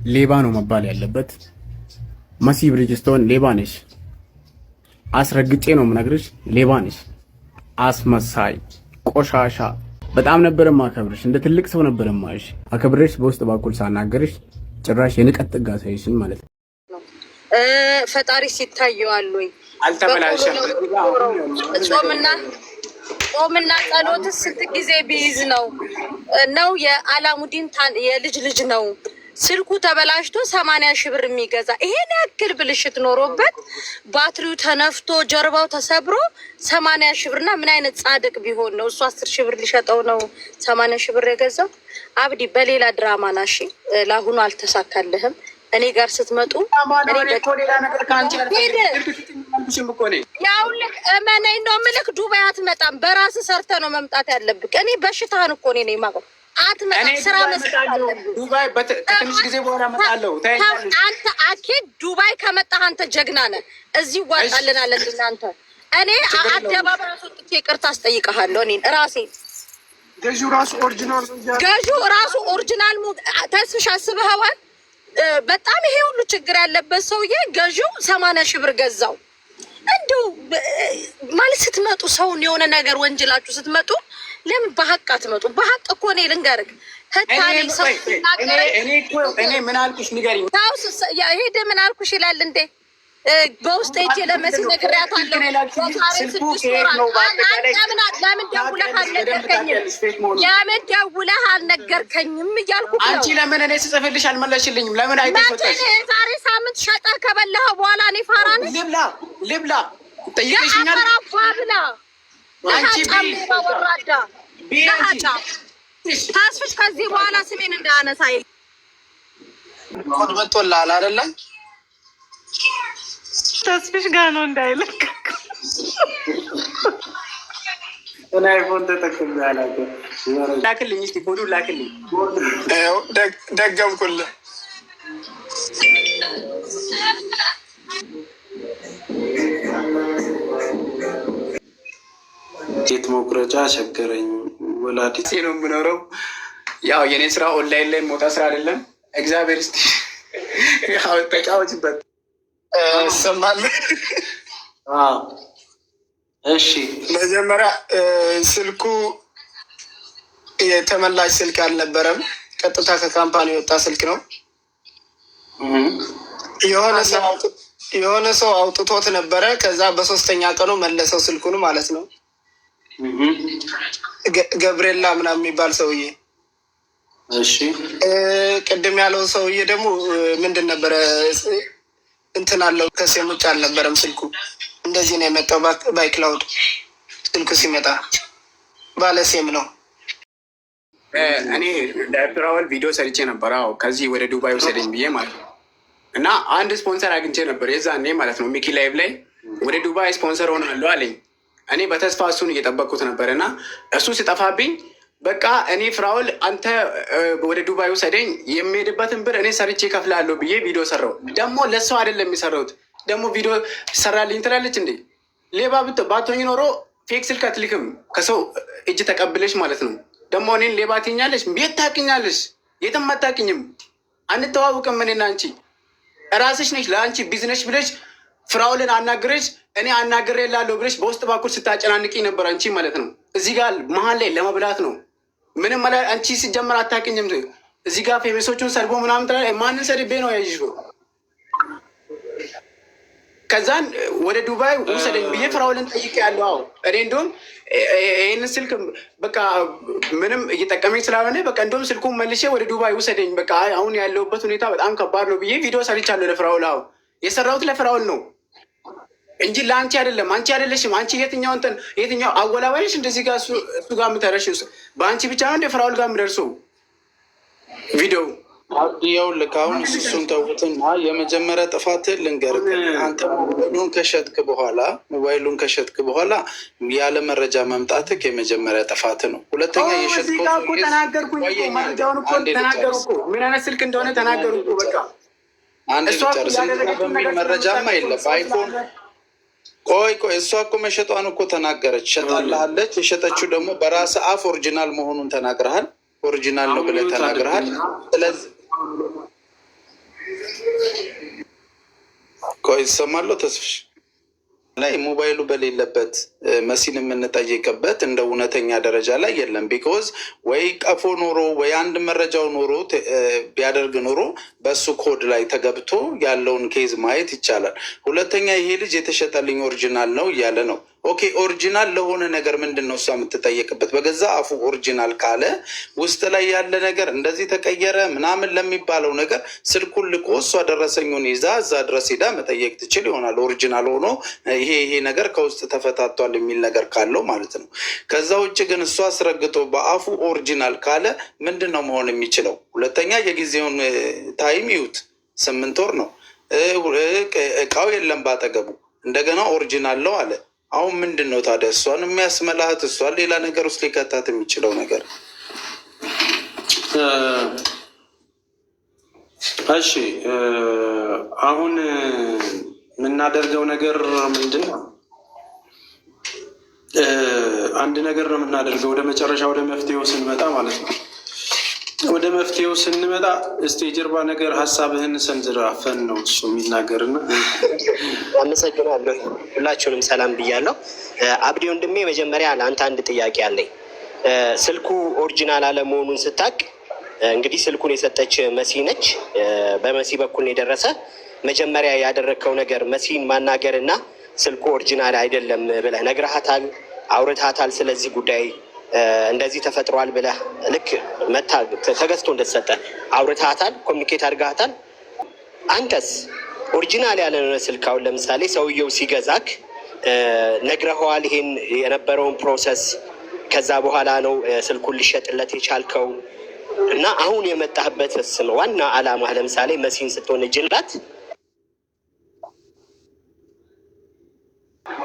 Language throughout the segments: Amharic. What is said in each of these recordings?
ሌባ ነው መባል ያለበት። መሲ ብሪጅስቶን ሌባ ነሽ፣ አስረግጬ ነው የምነግርሽ። ሌባ ነሽ፣ አስመሳይ፣ ቆሻሻ። በጣም ነበር ማከብርሽ፣ እንደ ትልቅ ሰው ነበር ማይሽ። አከብርሽ በውስጥ በኩል ሳናገርሽ ጭራሽ የንቀት ጥግ አሳይሽን ማለት ነው። ፈጣሪ ሲታየዋል ወይ አልተበላሸም። ጾምና ጸሎት ስንት ጊዜ ቢይዝ ነው የአላሙዲን የልጅ ልጅ ነው ስልኩ ተበላሽቶ 80 ሺህ ብር የሚገዛ ይሄን ያክል ብልሽት ኖሮበት ባትሪው ተነፍቶ ጀርባው ተሰብሮ 80 ሺህ ብርና ምን አይነት ጻድቅ ቢሆን ነው እሱ 10 ሺህ ብር ሊሸጠው ነው 80 ሺህ ብር የገዛው? አብዲ በሌላ ድራማ ናሺ ለአሁኑ አልተሳካልህም። እኔ ጋር ስትመጡ ያውልክ እመነኝ ነው ምልክ ዱባይ አትመጣም። በራስ ሰርተ ነው መምጣት ያለብህ። እኔ በሽታህን እኮ እኔ ማቀው አትመጣም። ስራ መስራት አለብህ። ዱባይ በትንሽ ጊዜ በኋላ እመጣለሁ። አንተ አኪድ ዱባይ ከመጣህ አንተ ጀግና ነህ። እዚህ ዋጣልናል እናንተ። እኔ አደባባይ ወጥቼ ይቅርታ አስጠይቅሃለሁ። እኔ ራሴ ገዢው ራሱ ኦሪጂናል ተስፍሽ አስበኸዋል? በጣም ይሄ ሁሉ ችግር ያለበት ሰውዬ ገዢው 80 ሺህ ብር ገዛው። እንደው ማለት ስትመጡ ሰውን የሆነ ነገር ወንጀላችሁ ስትመጡ ለምን በሀቅ አትመጡ? በሀቅ እኮ እኔ ልንገርህ ህታኔ ሰው እኔ ምን አልኩሽ ንገሪኝ። ሄደ ምን አልኩሽ ይላል እንዴ? በውስጥ እጄ ለመሲ ነግሬያታለሁ። ለምን ደውለህ አልነገርከኝም እያልኩ ነው። አንቺ ለምን እኔ ስጽፍልሽ አልመለስሽልኝም? ለምን አይተፈጠሽ? ዛሬ ሳምንት ሸጠህ ከበላህ በኋላ እኔ ፋራ ነኝ? ልብላ ጠይቀሽኛል። ብላ አንቺ ወራዳ ታስፍሽ ከዚህ በኋላ ስሜን እንዳያነሳ ኮድ መጥቶልሃል አይደለም? ተስፍሽ ጋር ነው እንዳይለቅ እና አይፎን ተጠቅም ያላገ ላክልኝ። እስቲ ኮዱ ላክልኝ። ደገምኩልህ። ሴት መቁረጫ ቸገረኝ። ወላዲቴ ነው የምኖረው። ያው የኔ ስራ ኦንላይን ላይ ሞታ ስራ አይደለም። እግዚአብሔር እስቲ ያው ተጫወችበት ይሰማል። እሺ መጀመሪያ ስልኩ የተመላሽ ስልክ አልነበረም። ቀጥታ ከካምፓኒ የወጣ ስልክ ነው። የሆነ ሰው አውጥቶት ነበረ። ከዛ በሶስተኛ ቀኑ መለሰው ስልኩን ማለት ነው። ገብርኤላ ምናምን የሚባል ሰውዬ። እሺ ቅድም ያለው ሰውዬ ደግሞ ምንድን ነበረ እንትን አለው ከሴም ውጭ አልነበረም ስልኩ። እንደዚህ ነው የመጣው ባይክላውድ ስልኩ ሲመጣ ባለሴም ነው። እኔ ለፍራወል ቪዲዮ ሰርቼ ነበር። አዎ ከዚህ ወደ ዱባይ ወሰደኝ ብዬ ማለት ነው። እና አንድ ስፖንሰር አግኝቼ ነበር የዛኔ ማለት ነው። ሚኪ ላይቭ ላይ ወደ ዱባይ ስፖንሰር ሆናለሁ አለኝ። እኔ በተስፋ እሱን እየጠበቅኩት ነበር። እና እሱ ሲጠፋብኝ በቃ እኔ ፍራውል አንተ ወደ ዱባይ ውሰደኝ የሚሄድበትን ብር እኔ ሰርቼ ከፍላለሁ ብዬ ቪዲዮ ሰራው። ደግሞ ለሰው አይደለም የሚሰራውት። ደግሞ ቪዲዮ ሰራልኝ ትላለች እንዴ? ሌባ ባትሆኝ ኖሮ ፌክ ስልክ አትልክም ከሰው እጅ ተቀብለሽ ማለት ነው። ደግሞ እኔን ሌባ ትኛለሽ? የት ታውቂኛለሽ? የትም አታውቂኝም። አንተዋውቅም። እኔና አንቺ እራስሽ ነሽ ለአንቺ ቢዝነስ ብለሽ ፍራውልን አናግረሽ እኔ አናግሬ ላለሁ ብለሽ በውስጥ በኩል ስታጨናንቂ ነበር አንቺ ማለት ነው። እዚህ ጋር መሀል ላይ ለመብላት ነው። ምንም አንቺ ሲጀመር አታውቂኝም። እዚህ ጋር ፌሜሶቹን ሰድቦ ምናምን ትላለች። ማንን ሰድቤ ነው ያይሽ? ከዛን ወደ ዱባይ ውሰደኝ ብዬ ፍራውልን ጠይቄ ያለው። አዎ እኔ እንደውም ይህን ስልክ በቃ ምንም እየጠቀመኝ ስላልሆነ በቃ እንደውም ስልኩን መልሼ ወደ ዱባይ ውሰደኝ፣ በቃ አሁን ያለሁበት ሁኔታ በጣም ከባድ ነው ብዬ ቪዲዮ ሰርቻለሁ ለፍራውል። አዎ የሰራሁት ለፍራውል ነው እንጂ ለአንቺ አይደለም። አንቺ አይደለሽም። አንቺ የትኛው አወላባይሽ እንደዚህ ጋር እሱ ጋር የምተረሽ በአንቺ ብቻ ነው እንደ ፍራውል ጋር የምደርሰው ቪዲዮ። ይኸውልህ አሁን እሱን ተውትና የመጀመሪያ ጥፋትህ ልንገርህ። አንተ ሞባይሉን ከሸጥክ በኋላ ያለ መረጃ መምጣትህ የመጀመሪያ ጥፋትህ ነው። ሁለተኛ የሸጥከው ተናገርኩኝ እኮ መረጃውን እኮ ተናገሩ እኮ ምን አይነት ስልክ እንደሆነ ተናገሩ እኮ በቃ አንድ ጨርስ በሚል መረጃማ የለም። አይፎን ቆይ እሷ እኮ መሸጧን እኮ ተናገረች። ሸጣልሃለች። የሸጠችው ደግሞ በራስ አፍ ኦሪጂናል መሆኑን ተናግረሃል። ኦሪጂናል ነው ብለህ ተናግረሃል። ስለዚህ ቆይ ይሰማለሁ ተስፍሽ ላይ ሞባይሉ በሌለበት መሲን የምንጠይቅበት እንደ እውነተኛ ደረጃ ላይ የለም። ቢኮዝ ወይ ቀፎ ኖሮ ወይ አንድ መረጃው ኖሮ ቢያደርግ ኖሮ በሱ ኮድ ላይ ተገብቶ ያለውን ኬዝ ማየት ይቻላል። ሁለተኛ ይሄ ልጅ የተሸጠልኝ ኦሪጂናል ነው እያለ ነው። ኦኬ ኦሪጂናል ለሆነ ነገር ምንድን ነው እሷ የምትጠየቅበት? በገዛ አፉ ኦሪጂናል ካለ ውስጥ ላይ ያለ ነገር እንደዚህ ተቀየረ ምናምን ለሚባለው ነገር ስልኩን ልኮ እሷ ደረሰኙን ይዛ እዛ ድረስ ሄዳ መጠየቅ ትችል ይሆናል። ኦሪጂናል ሆኖ ይሄ ነገር ከውስጥ ተፈታቷል የሚል ነገር ካለው ማለት ነው። ከዛ ውጭ ግን እሷ አስረግጦ በአፉ ኦሪጂናል ካለ ምንድን ነው መሆን የሚችለው? ሁለተኛ የጊዜውን ታይም ይዩት፣ 8 ወር ነው። እቃው የለም ባጠገቡ፣ እንደገና ኦሪጂናል ነው አለ። አሁን ምንድን ነው ታዲያ እሷን የሚያስመላህት? እሷን ሌላ ነገር ውስጥ ሊከታት የሚችለው ነገር? እሺ አሁን የምናደርገው ነገር ምንድን ነው? አንድ ነገር ነው የምናደርገው። ወደ መጨረሻ ወደ መፍትሄው ስንመጣ ማለት ነው። ወደ መፍትሄው ስንመጣ እስቲ የጀርባ ነገር ሀሳብህን ሰንዝር። አፈን ነው እሱ የሚናገርና። አመሰግናለሁ። ሁላችሁንም ሰላም ብያለሁ። አብዲ ወንድሜ፣ መጀመሪያ ለአንተ አንድ ጥያቄ አለኝ። ስልኩ ኦሪጂናል አለመሆኑን ስታቅ እንግዲህ ስልኩን የሰጠች መሲ ነች። በመሲ በኩል ነው የደረሰ። መጀመሪያ ያደረግከው ነገር መሲን ማናገር እና ስልኩ ኦሪጂናል አይደለም ብለህ ነግረሃታል፣ አውርታታል። ስለዚህ ጉዳይ እንደዚህ ተፈጥሯል ብለህ ልክ መታ ተገዝቶ እንደተሰጠ አውርታታል፣ ኮሚኒኬት አድርጋታል። አንተስ ኦሪጂናል ያልሆነ ስልክ አሁን ለምሳሌ ሰውየው ሲገዛክ ነግረኸዋል ይሄን የነበረውን ፕሮሰስ? ከዛ በኋላ ነው ስልኩን ሊሸጥለት የቻልከው? እና አሁን የመጣህበት ዋና አላማ ለምሳሌ መሲን ስትሆን እጅላት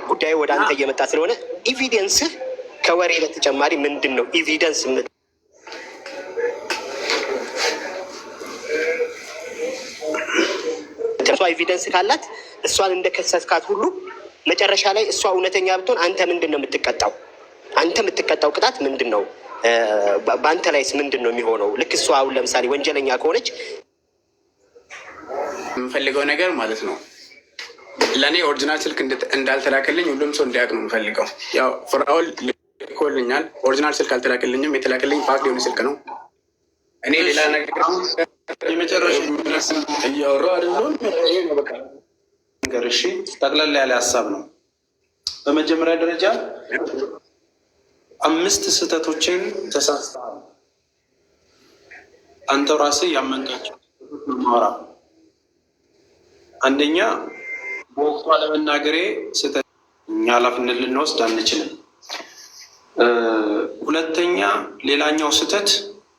ጉዳዩ ወደ አንተ እየመጣ ስለሆነ ኤቪደንስህ ከወሬ በተጨማሪ ምንድን ነው ኤቪደንስ? እሷ ኤቪደንስ ካላት እሷን እንደከሰስካት ሁሉ መጨረሻ ላይ እሷ እውነተኛ ብትሆን አንተ ምንድን ነው የምትቀጣው? አንተ የምትቀጣው ቅጣት ምንድን ነው? በአንተ ላይስ ምንድን ነው የሚሆነው? ልክ እሷ አሁን ለምሳሌ ወንጀለኛ ከሆነች የምፈልገው ነገር ማለት ነው ለእኔ ኦሪጂናል ስልክ እንዳልተላከልኝ ሁሉም ሰው እንዲያውቅ ነው የምፈልገው። ያው ፍራኦል ልኮልኛል፣ ኦሪጂናል ስልክ አልተላከልኝም። የተላከልኝ ፓክ የሆነ ስልክ ነው። እኔ ሌላ ነገር የመጨረሻ እያወራሁ አይደለም። በቃ ነገር እሺ፣ ጠቅላላ ያለ ሀሳብ ነው። በመጀመሪያ ደረጃ 5 ስህተቶችን ተሳስተሃል። አንተ ራስህ ያመንካቸው ማውራ። አንደኛ በወቅቱ አለመናገሬ ስህተት፣ እኛ ኃላፊነት ልንወስድ አንችልም። ሁለተኛ ሌላኛው ስህተት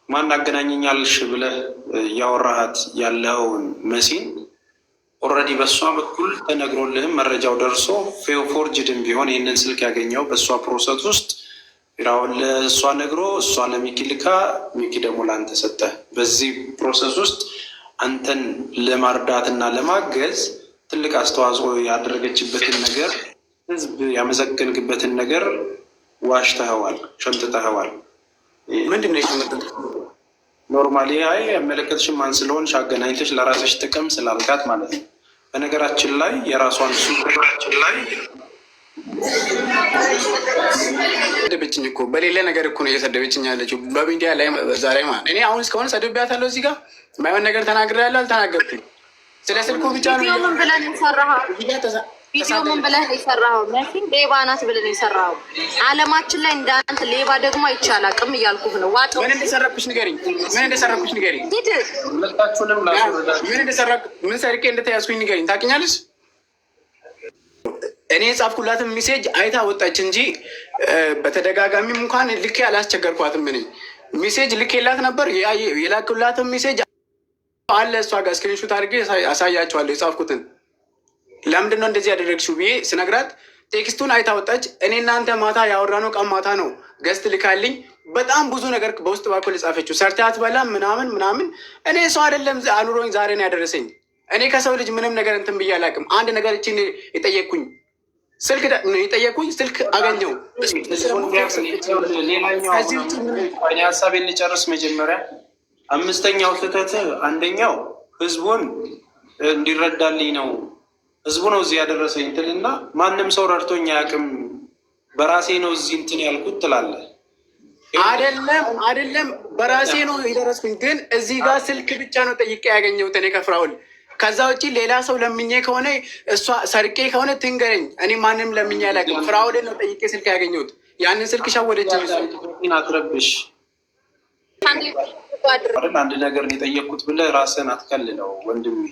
ማን አገናኘኛልሽ ብለህ እያወራሃት ያለውን መሲን ኦልሬዲ በእሷ በኩል ተነግሮልህም መረጃው ደርሶ ፎርጅድም ቢሆን ይህንን ስልክ ያገኘው በእሷ ፕሮሰስ ውስጥ ፊራውን ለእሷ ነግሮ እሷ ለሚኪ ልካ፣ ሚኪ ደግሞ ለአንተ ሰጠ። በዚህ ፕሮሰስ ውስጥ አንተን ለማርዳት እና ለማገዝ ትልቅ አስተዋጽኦ ያደረገችበትን ነገር፣ ህዝብ ያመሰገንክበትን ነገር ዋሽተኸዋል፣ ሸምጥተኸዋል። ምንድን ነው የሸመጠጥ? ኖርማሊ አይ ያመለከትሽም ማን ስለሆንሽ አገናኝተሽ ለራስሽ ጥቅም ስላልካት ማለት ነው። በነገራችን ላይ የራሷን ሰደበችኝ እኮ በሌለ ነገር እኮ ነው እየሰደበችኝ ያለችው በሚዲያ ላይ ዛሬ ማለት። እኔ አሁን እስከሆነ ሰድቤያታለሁ። እዚህ ጋር የማይሆን ነገር ተናግሬያለሁ። አልተናገርኩኝ። ስለ ስልኩ ብቻ ነው። ቪዲዮ ምን ብለን የሰራኸው? ቪዲዮ ምን ብለህ የሰራኸው? መሲን ሌባ ናት ብለን የሰራኸው። አለማችን ላይ እንዳንተ ሌባ ደግሞ አይቻል አቅም እያልኩህ ነው። ዋጠው ምን እንደሰረኩሽ ንገሪኝ። ምን እንደሰረኩሽ ንገሪኝ። ምን ሰርቄ እንደተያዝኩኝ ንገሪኝ። ታውቂኛለሽ? እኔ የጻፍኩላትን ሜሴጅ አይታ ወጣች እንጂ በተደጋጋሚም እንኳን ልኬ አላስቸገርኳትም። እኔ ሜሴጅ ልኬላት ነበር። የላኩላትን ሜሴጅ አለ እሷ ጋር ስክሪንሹት አድርጌ አሳያቸዋለሁ የጻፍኩትን። ለምንድን ነው እንደዚህ ያደረግሽው ብዬ ስነግራት ቴክስቱን አይታ ወጣች። እኔ እናንተ ማታ ያወራነው ቀን ማታ ነው ገስት ልካልኝ በጣም ብዙ ነገር በውስጥ በኩል የጻፈችው ሰርታት በላም ምናምን። እኔ ሰው አይደለም አኑሮኝ ዛሬ ነው ያደረሰኝ። እኔ ከሰው ልጅ ምንም ነገር እንትን ብዬ አላውቅም። አንድ ነገር እችን የጠየቅኩኝ ስልክ አገኘው። ሀሳቤን ልጨርስ መጀመሪያ። 5ኛው ስህተት አንደኛው ህዝቡን እንዲረዳልኝ ነው ህዝቡ ነው እዚህ ያደረሰኝ እንትን እና ማንም ሰው ረድቶኝ አያውቅም፣ በራሴ ነው እዚህ እንትን ያልኩት ትላለህ። አይደለም በራሴ ነው የደረስኩኝ፣ ግን እዚህ ጋር ስልክ ብቻ ነው ጠይቄ ያገኘሁት እኔ ከፍራውል። ከዛ ውጭ ሌላ ሰው ለምኜ ከሆነ እሷ ሰርቄ ከሆነ ትንገረኝ። እኔ ማንም ለምኜ አላውቅም። ፍራውልን ነው ጠይቄ ስልክ ያገኘሁት። ያንን ስልክ ሸወደች። አትረብሽ። አንድ ነገር የጠየቅኩት ብለህ ራስህን አትከልለው ወንድሜ።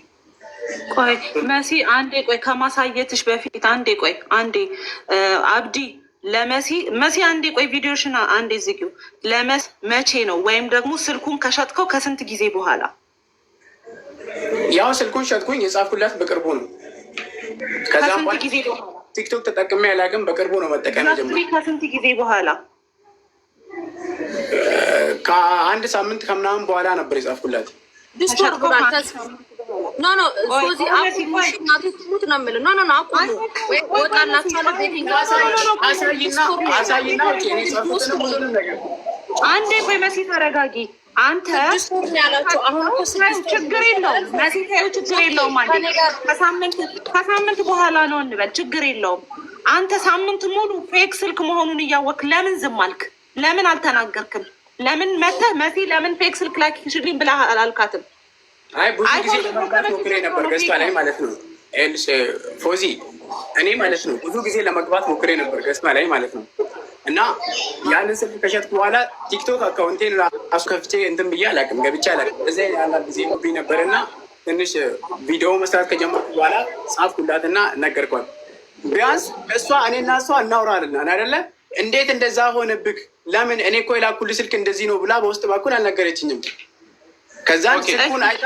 ቆይ መሲ አንዴ ቆይ፣ ከማሳየትሽ በፊት አንዴ አብዲ መሲ አንዴ ቆይ፣ ቪዲዮሽን አንዴ ዝጊው። መቼ ነው ወይም ደግሞ ስልኩን ከሸጥከው ከስንት ጊዜ በኋላ? ያው ስልኩን ሸጥኩኝ፣ የጻፍኩላት በቅርቡ ነው። ከዛም ጊዜ በኋላ ቲክቶክ ተጠቅሜ አላውቅም፣ በቅርቡ ነው መጠቀም የጀመርኩት። ከስንት ጊዜ በኋላ? ከአንድ ሳምንት ከምናምን በኋላ ነበር የጻፍኩላት። አንዴ ቆይ መሲ ተረጋጊ። አንተ ችግር የለውም መሲ ታዩ፣ ችግር የለውም። አንዴ ከሳምንት በኋላ ነው እንበል፣ ችግር የለውም። አንተ ሳምንት ሙሉ ፌክ ስልክ መሆኑን እያወቅ ለምን ዝም አልክ? ለምን አልተናገርክም? ለምን መተህ መሲ ለምን ፌክ ስልክ ላኪሽልኝ ብለህ አላልካትም? አይ ብዙ ጊዜ ለመግባት ሞክሬ ነበር ገዝታ ላይ ማለት ነው። ፎዚ እኔ ማለት ነው ብዙ ጊዜ ለመግባት ሞክሬ ነበር ገዝታ ላይ ማለት ነው። እና ያንን ስልክ ከሸጥኩ በኋላ ቲክቶክ አካውንቴን ራሱ ከፍቼ እንትን ብዬ አላውቅም፣ ገብቼ አላውቅም። እዚያ ያላ ጊዜ ሞብኝ ነበር እና ትንሽ ቪዲዮ መስራት ከጀመርኩ በኋላ ጻፍኩላት እና ነገርኳት። ቢያንስ እኔና እሷ እናውራለን አይደለ? እንዴት እንደዛ ሆነብክ? ለምን እኔ እኮ የላኩልህ ስልክ እንደዚህ ነው ብላ በውስጥ በኩል አልነገረችኝም። ከዛ ስልኩን አይታ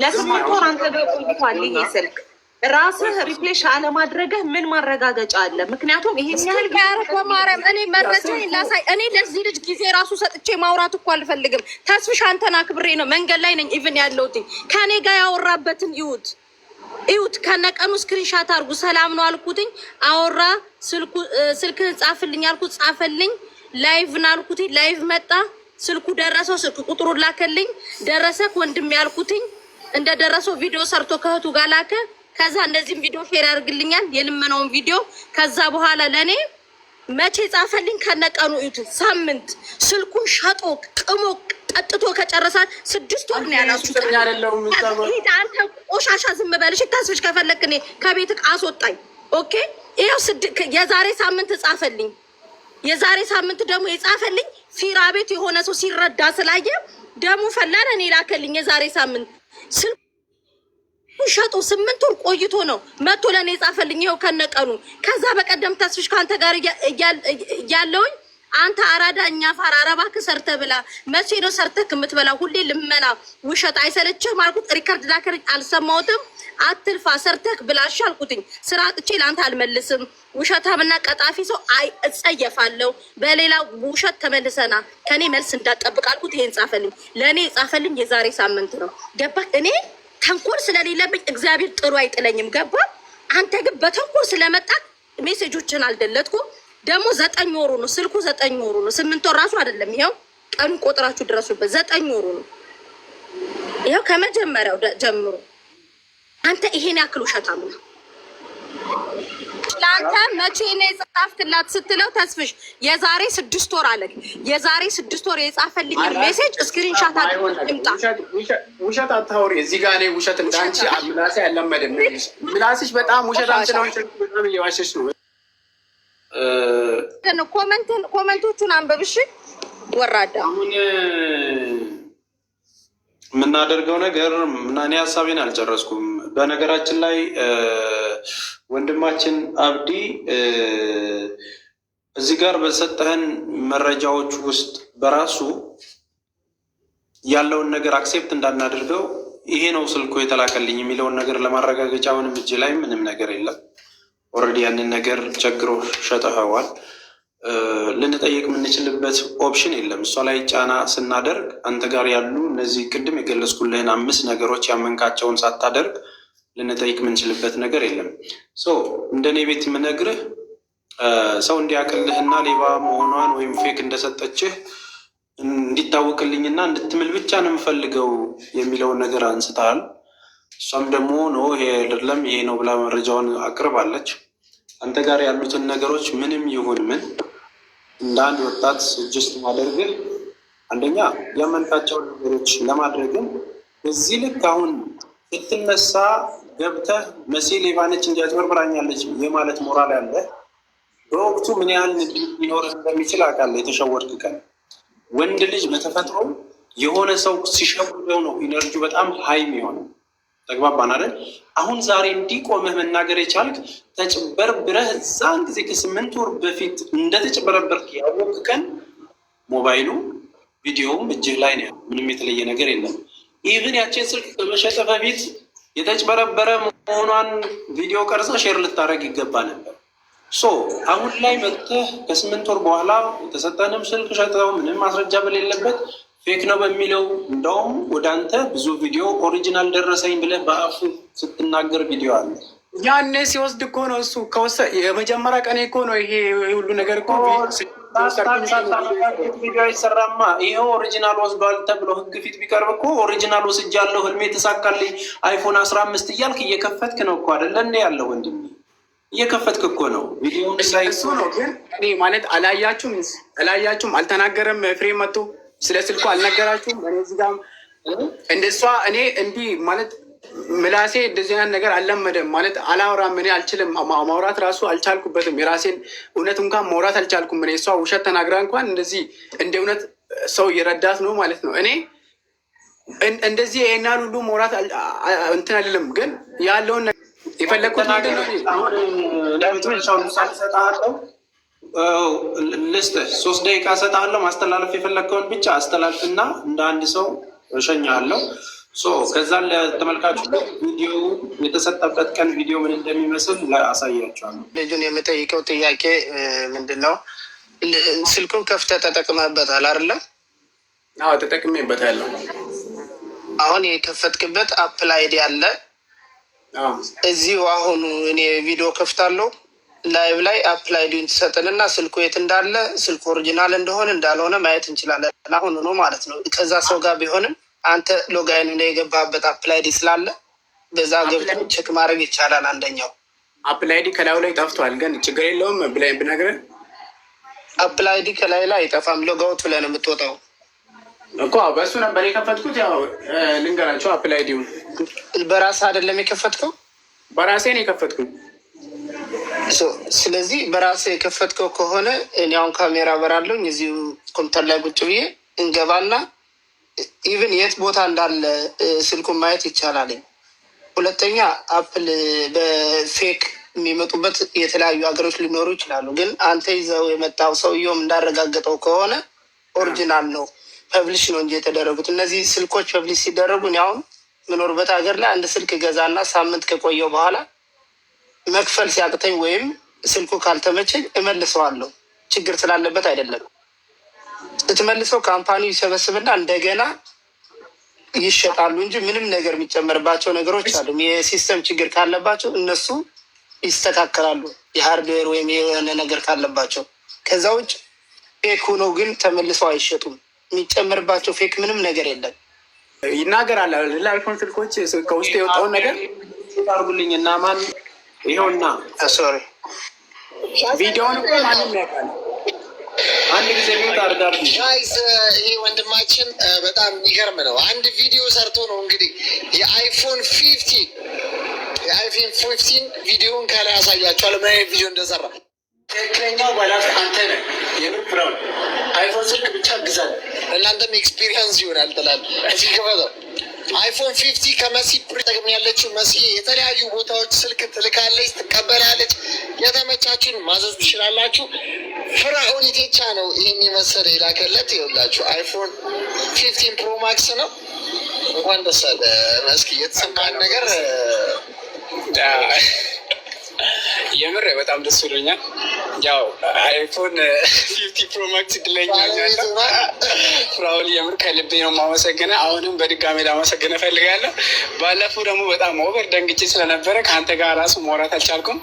ለስምንት ወር አንተ ጋር ቆይቷል ይሄ ስልክ። ራስህ ሪፍሌሽ አለማድረግህ ምን ማረጋገጫ አለ? ምክንያቱም ይሄ ያህል በማርያም እኔ መረጃ ላሳይ። እኔ ለዚህ ልጅ ጊዜ ራሱ ሰጥቼ ማውራት እኮ አልፈልግም። ተስፍሽ አንተን አክብሬ ነው፣ መንገድ ላይ ነኝ ኢቭን ያለሁት። ከኔ ጋር ያወራበትን ይሁት ከነቀኑ ስክሪንሻት አድርጉ። ሰላም ነው አልኩትኝ፣ አወራ። ስልክህን ጻፍልኝ አልኩት፣ ጻፈልኝ። ላይቭ ነው አልኩትኝ፣ ላይቭ መጣ። ስልኩ ደረሰው፣ ስልክ ቁጥሩን ላከልኝ። ደረሰክ ወንድም ያልኩትኝ፣ እንደደረሰው ቪዲዮ ሰርቶ ከእህቱ ጋር ላከ። ከዛ እንደዚህም ቪዲዮ ሼር ያደርግልኛል፣ የልመናውን ቪዲዮ። ከዛ በኋላ ለእኔ መቼ ጻፈልኝ? ከነቀኑ ይሁት ሳምንት። ስልኩን ሸጦ ቅሞ ጠጥቶ ከጨረሳት 6 ወር ነው ያላችሁት። አንተ ቆሻሻ ዝም በልሽ። ታስብሽ ከፈለክ እኔ ከቤት አስወጣኝ። ኦኬ ይኸው የዛሬ ሳምንት ጻፈልኝ። የዛሬ ሳምንት ደግሞ የጻፈልኝ ፊራ ቤት የሆነ ሰው ሲረዳ ስላየ ደሙ ፈላን እኔ ላከልኝ። የዛሬ ሳምንት ስልኩን ሸጦ 8 ወር ቆይቶ ነው መቶ ለእኔ የጻፈልኝ። ይኸው ከነቀኑ። ከዛ በቀደም ተስፍሽ ከአንተ ጋር እያለውኝ አንተ አራዳ እኛ ፋራ አረባክ ሰርተ ብላ። መቼ ነው ሰርተክ የምትበላ? ሁሌ ልመና ውሸት አይሰለችህም አልኩት። ሪከርድ ላከርኝ፣ አልሰማሁትም። አትልፋ ሰርተክ ብላሽ አልኩትኝ። ስራ አጥቼ ለአንተ አልመልስም። ውሸታምና ቀጣፊ ሰው እጸየፋለሁ። በሌላ ውሸት ተመልሰና ከኔ መልስ እንዳጠብቅ አልኩት። ይሄን ጻፈልኝ። ለእኔ ጻፈልኝ የዛሬ ሳምንት ነው። ገባህ? እኔ ተንኮል ስለሌለብኝ እግዚአብሔር ጥሩ አይጥለኝም። ገባ? አንተ ግን በተንኮል ስለመጣት ሜሴጆችን አልደለትኩም። ደግሞ 9 ወሩ ነው ስልኩ፣ 9 ወሩ ነው። 8 ወር ራሱ አይደለም። ይኸው ቀኑ ቆጥራችሁ ድረሱበት። 9 ወሩ ነው። ይኸው ከመጀመሪያው ጀምሮ አንተ ይሄን ያክል ውሸታም ነው። ለአንተ መቼ ነው የጻፍክላት ስትለው ተስፍሽ የዛሬ 6 ወር አለ። የዛሬ 6 ወር የጻፈልኝ ሜሴጅ ስክሪንሻት አድርግምጣ። ውሸት አታውሪ እዚህ ጋር። እኔ ውሸት እንዳንቺ ምላሴ አልለመደም። ምላስሽ በጣም ውሸታም ስለሆንሽ በጣም እየዋሸሽ ነው። ኮመንቶቹን አንብብሽ ወራዳ። አሁን የምናደርገው ነገር እኔ ሀሳቤን አልጨረስኩም። በነገራችን ላይ ወንድማችን አብዲ እዚህ ጋር በሰጠህን መረጃዎች ውስጥ በራሱ ያለውን ነገር አክሴፕት እንዳናደርገው ይሄ ነው ስልኩ የተላከልኝ የሚለውን ነገር ለማረጋገጫ ምንም እጅ ላይ ምንም ነገር የለም። ኦልሬዲ ያንን ነገር ቸግሮ ሸጠኸዋል። ልንጠይቅ የምንችልበት ኦፕሽን የለም። እሷ ላይ ጫና ስናደርግ አንተ ጋር ያሉ እነዚህ ቅድም የገለጽኩልህን 5 ነገሮች ያመንካቸውን ሳታደርግ ልንጠይቅ የምንችልበት ነገር የለም። እንደኔ ቤት የምነግርህ ሰው እንዲያቅልህና ሌባ መሆኗን ወይም ፌክ እንደሰጠችህ እንዲታወቅልኝና እንድትምል ብቻ ነው የምፈልገው የሚለውን ነገር አንስተሃል። እሷም ደግሞ ነው ይሄ አይደለም ይሄ ነው ብላ መረጃውን አቅርባለች። አንተ ጋር ያሉትን ነገሮች ምንም ይሁን ምን እንደ አንድ ወጣት ጅስት ማድረግ አንደኛ ያመንካቸውን ነገሮች ለማድረግም በዚህ ልክ አሁን ስትነሳ ገብተህ መሲ ሌባ ነች እንዲያጭበርብራኛለች የማለት ሞራል ያለ በወቅቱ ምን ያህል ሊኖርህ እንደሚችል አውቃለሁ። የተሸወድክ ቀን ወንድ ልጅ በተፈጥሮ የሆነ ሰው ሲሸውደው ነው ኢነርጂው በጣም ሀይ የሚሆነው። ተግባባን አይደል? አሁን ዛሬ እንዲቆምህ መናገር የቻልክ ተጭበርብረህ እዛን ጊዜ ከ8 ወር በፊት እንደተጭበረበርክ ያወቅ ቀን ሞባይሉ ቪዲዮውም እጅህ ላይ ነው። ምንም የተለየ ነገር የለም። ኢቭን ያችን ስልክ ከመሸጥ በፊት የተጭበረበረ መሆኗን ቪዲዮ ቀርጻ ሼር ልታደርግ ይገባ ነበር። አሁን ላይ መጥተህ ከ8 ወር በኋላ የተሰጠንም ስልክ ሸጠው ምንም ማስረጃ በሌለበት ፌክ ነው በሚለው እንደውም ወደ አንተ ብዙ ቪዲዮ ኦሪጂናል ደረሰኝ ብለህ በአፉ ስትናገር ቪዲዮ አለ። ያኔ ሲወስድ እኮ ነው እሱ የመጀመሪያ ቀኔ እኮ ነው ይሄ ሁሉ ነገር እኮ ቪዲዮ አይሰራማ። ይኸው ኦሪጂናል ወስዷል ተብሎ ህግ ፊት ቢቀርብ እኮ ኦሪጂናል ወስጃለሁ ህልሜ ተሳካልኝ አይፎን 15 እያልክ እየከፈትክ ነው እኮ አይደለ እንደ ያለው ወንድም እየከፈትክ እኮ ነው ቪዲዮ ላይ እሱ ነው። ግን እኔ ማለት አላያችሁም አልተናገረም። ፍሬም መጥቶ ስለ ስልኩ አልነገራችሁም። እኔ እዚህ ጋር እንደሷ እኔ እንዲህ ማለት ምላሴ እንደዚህ አይነት ነገር አልለመደም ማለት አላወራም። እኔ አልችልም ማውራት ራሱ አልቻልኩበትም። የራሴን እውነት እንኳን ማውራት አልቻልኩም። እኔ እሷ ውሸት ተናግራ እንኳን እንደዚህ እንደ እውነት ሰው እየረዳት ነው ማለት ነው። እኔ እንደዚህ ይሄናል ሁሉ ማውራት እንትን አይደለም። ግን ያለውን የፈለግኩት ነገር ነው። ልስጥህ 3 ደቂቃ እሰጥሃለሁ። ማስተላለፍ የፈለግከውን ብቻ አስተላልፍና እንደ አንድ ሰው እሸኝሃለሁ። ከዛ ለተመልካቹ ቪዲዮ የተሰጠበት ቀን ቪዲዮ ምን እንደሚመስል አሳያቸዋለሁ። ልጁን የምጠይቀው ጥያቄ ምንድን ነው? ስልኩን ከፍተህ ተጠቅመህበታል አይደለም? አዎ ተጠቅሜበታለሁ። አሁን የከፈትክበት አፕል አይዲ አለ። እዚሁ አሁኑ እኔ ቪዲዮ ከፍታለሁ ላይቭ ላይ አፕል አይዲውን ትሰጥንና ስልኩ የት እንዳለ ስልኩ ኦሪጂናል እንደሆነ እንዳልሆነ ማየት እንችላለን። አሁን ነው ማለት ነው። ከዛ ሰው ጋር ቢሆንም አንተ ሎጋይን ላይ የገባበት አፕል አይዲ ስላለ በዛ ገብቶ ቼክ ማድረግ ይቻላል። አንደኛው አፕል አይዲ ከላዩ ላይ ጠፍቷል፣ ግን ችግር የለውም ብላኝ ብነግርህ አፕል አይዲ ከላይ ላይ አይጠፋም። ሎጋውት ብለህ ነው የምትወጣው እኮ። በእሱ ነበር የከፈትኩት። ያው ልንገራቸው አፕል አይዲውን በራስህ አይደለም የከፈትከው? በራሴ ነው የከፈትኩት። ስለዚህ በራስህ የከፈትከው ከሆነ እኔ አሁን ካሜራ በራለሁኝ እዚሁ ኮምፒውተር ላይ ቁጭ ብዬ እንገባና ኢቨን የት ቦታ እንዳለ ስልኩን ማየት ይቻላል። ሁለተኛ አፕል በፌክ የሚመጡበት የተለያዩ ሀገሮች ሊኖሩ ይችላሉ። ግን አንተ ይዘው የመጣው ሰውየውም እንዳረጋገጠው ከሆነ ኦሪጂናል ነው። ፐብሊሽ ነው እንጂ የተደረጉት እነዚህ ስልኮች ፐብሊሽ ሲደረጉ እኔ አሁን የምኖርበት ሀገር ላይ አንድ ስልክ ገዛና ሳምንት ከቆየው በኋላ መክፈል ሲያቅተኝ ወይም ስልኩ ካልተመቸኝ እመልሰዋለሁ። ችግር ስላለበት አይደለም። ስትመልሰው ካምፓኒው ይሰበስብና እንደገና ይሸጣሉ እንጂ ምንም ነገር የሚጨመርባቸው ነገሮች አሉ። የሲስተም ችግር ካለባቸው እነሱ ይስተካከላሉ፣ የሃርድዌር ወይም የሆነ ነገር ካለባቸው። ከዛ ውጭ ፌክ ሆነው ግን ተመልሰው አይሸጡም። የሚጨመርባቸው ፌክ ምንም ነገር የለም። ይናገራል አይፎን ስልኮች ከውስጥ የወጣውን ነገር አርጉልኝ እና ማን ይኸውና ሶሪ ቪዲዮውን እኮ ማንም ያውቃል። አንድ ጊዜ ሚውት አድርጋር ጋይስ። ይሄ ወንድማችን በጣም የሚገርም ነው። አንድ ቪዲዮ ሰርቶ ነው እንግዲህ የአይፎን 15 ቪዲዮን ከላይ ያሳያቸዋል። ምን አይነት ቪዲዮ እንደሰራ ትክክለኛው ባላንስ አንተ ነህ። የምትራው አይፎን ስልክ ብቻ ግዛል። እናንተም ኤክስፒሪየንስ ይሆናል ትላል። እዚህ ክፈተው። አይፎን 50 ከመሲ ጠቅም ያለችው መሲ የተለያዩ ቦታዎች ስልክ ትልካለች፣ ትቀበላለች። የተመቻችሁን ማዘዝ ትችላላችሁ። ፍራኦል ኢቴቻ ነው ይህን የመሰለ የላከለት። ይኸውላችሁ አይፎን 15 ፕሮ ማክስ ነው። እንኳን ደስ አለ መስኪ። የተሰማን ነገር የምር በጣም ደስ ብሎኛል። ያው አይፎን 50 ፕሮ ማክስ እድለኛ ፍራውል የምር ከልቤ ነው የማመሰግነው። አሁንም በድጋሚ ላመሰግነው እፈልጋለሁ። ባለፈው ደግሞ በጣም ኦቨር ደንግጬ ስለነበረ ከአንተ ጋር ራሱ ማውራት አልቻልኩም።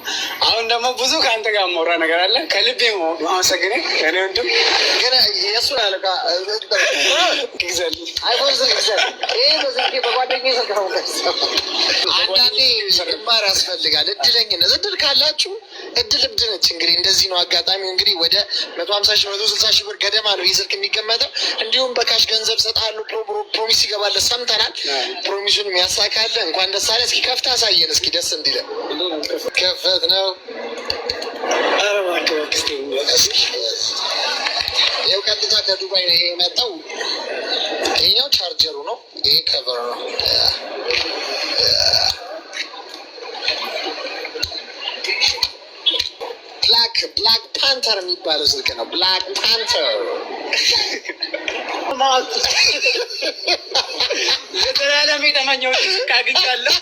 አሁን ደግሞ ብዙ ከአንተ ጋር ማውራ ነገር አለ። ከልቤ ማመሰግነው እኔ ወንድም ግን የእሱን አለቃ ግዛል አይፎን ግዛል። አንዳንዴ ግንባር ያስፈልጋል። እድለኝነት እድል ካላችሁ እድል እብድ ነች። እንግዲህ እንደዚህ ነው አጋጣሚው። እንግዲህ ወደ 150 ሺህ 160 ሺህ ብር ገደማ ነው ይህ ስልክ የሚገመተው። እንዲሁም በካሽ ገንዘብ ሰጣሉ ፕሮሚስ ይገባለ ሰምተናል። ፕሮሚሱን የሚያሳካለ እንኳን ደስ አለ። እስኪ ከፍታ አሳየን እስኪ ደስ እንዲለ ከፈት ነው። ይኸው ቀጥታ ከዱባይ ነው ይሄ የመጣው። ይሄኛው ቻርጀሩ ነው። ይሄ ከቨር ነው። ብላክ ፓንተር የሚባለው ስልክ ነው። ብላክ ፓንተር ለተለያለም የተመኘው ስልክ አግኝቻለሁ።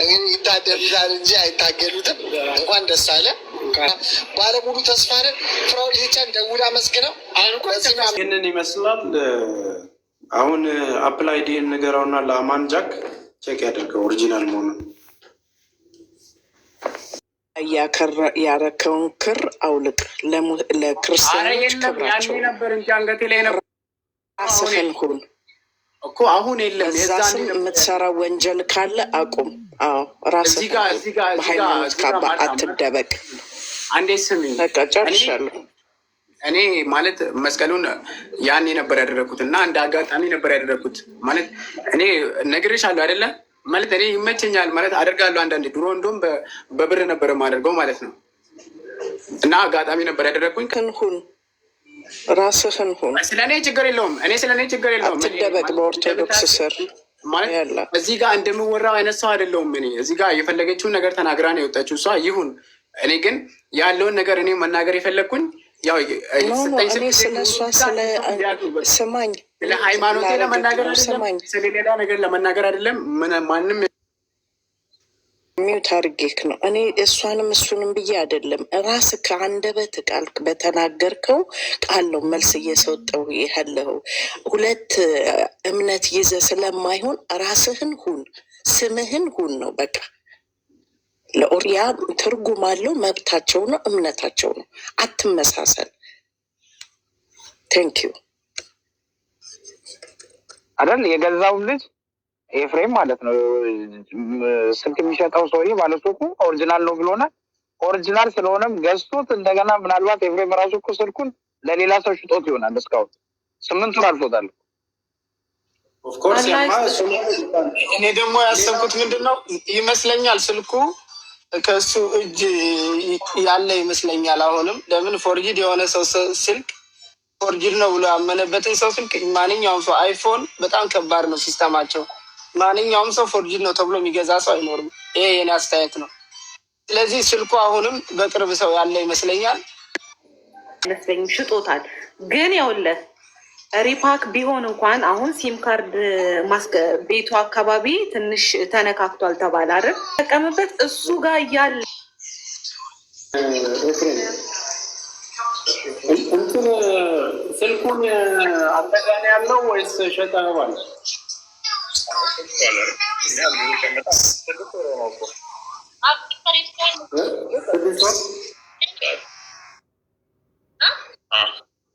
እንግዲህ ይታደሉታል እንጂ አይታገሉትም። እንኳን ደስ አለ። ባለሙሉ ተስፋ ነን። ፍራኦል ኢሬቻን ደውላ መስግነው ይህንን ይመስላል። አሁን አፕላይ ዲን ንገረውና ለአማን ጃክ ቼክ ያደርገው ኦሪጂናል መሆኑን። ያረከውን ክር አውልቅ። ለክርስቲያኖች ክብራቸው ነበር እንጂ አንገቴ ላይ ነበር። ራስህን ሁን እኮ አሁን የለም። እዛ ስም የምትሰራ ወንጀል ካለ አቁም። አዎ ራስህ በሃይማኖት ካባ አትደበቅ። አንዴ ስሚኝ፣ በቃ ጨርሻለሁ። እኔ ማለት መስቀሉን ያኔ ነበር ያደረግኩት እና እንደ አጋጣሚ ነበር ያደረግኩት። ማለት እኔ ነግሬሻለሁ አይደለ? ማለት እኔ ይመቸኛል ማለት አደርጋለሁ። አንዳንዴ ድሮ እንደውም በብር ነበር የማደርገው ማለት ነው። እና አጋጣሚ ነበር ያደረግኩኝ። ሁን ራስህን ሁን። ስለ እኔ ችግር የለውም። እኔ ስለ እኔ ችግር የለውም። አትደበቅ በኦርቶዶክስ ስር ማለት እዚህ ጋር እንደምወራው አይነት ሰው አይደለሁም። እኔ እዚህ ጋር የፈለገችውን ነገር ተናግራ ነው የወጣችው እሷ። ይሁን እኔ ግን ያለውን ነገር እኔ መናገር የፈለግኩኝ ያው ስማኝ፣ ስለ ሃይማኖቴ ለመናገር አይደለም፣ ስለሌላ ነገር ለመናገር አይደለም። ማንም ሚውት አድርጌክ ነው። እኔ እሷንም እሱንም ብዬ አይደለም። ራስ ከአንደበት ቃል በተናገርከው ቃል ነው መልስ እየሰጠው ያለው። ሁለት እምነት ይዘ ስለማይሆን ራስህን ሁን፣ ስምህን ሁን ነው በቃ። ለኦሪያ ትርጉም አለው። መብታቸው ነው፣ እምነታቸው ነው። አትመሳሰል። ቴንኪዩ አይደል? የገዛው ልጅ ኤፍሬም ማለት ነው። ስልክ የሚሸጠው ሰውዬ ባለሱቁ ኦሪጂናል ነው ብሎናል። ኦሪጂናል ስለሆነም ገዝቶት እንደገና ምናልባት ኤፍሬም ራሱ እኮ ስልኩን ለሌላ ሰው ሽጦት ይሆናል። እስካሁን 8 ወር አልፎታል። እኔ ደግሞ ያሰብኩት ምንድን ነው ይመስለኛል ስልኩ ከእሱ እጅ ያለ ይመስለኛል። አሁንም ለምን ፎርጂድ የሆነ ሰው ስልክ ፎርጂድ ነው ብሎ ያመነበትን ሰው ስልክ ማንኛውም ሰው አይፎን በጣም ከባድ ነው ሲስተማቸው። ማንኛውም ሰው ፎርጂድ ነው ተብሎ የሚገዛ ሰው አይኖርም። ይሄ የኔ አስተያየት ነው። ስለዚህ ስልኩ አሁንም በቅርብ ሰው ያለ ይመስለኛል። ሽጦታል ግን ያውለህ ሪፓክ ቢሆን እንኳን አሁን ሲም ካርድ ቤቱ አካባቢ ትንሽ ተነካክቷል ተባለ አይደል? ተጠቀምበት እሱ ጋር እያለ እንትን ስልኩን አጠቃላይ ያለው ወይስ ሸጠዋል?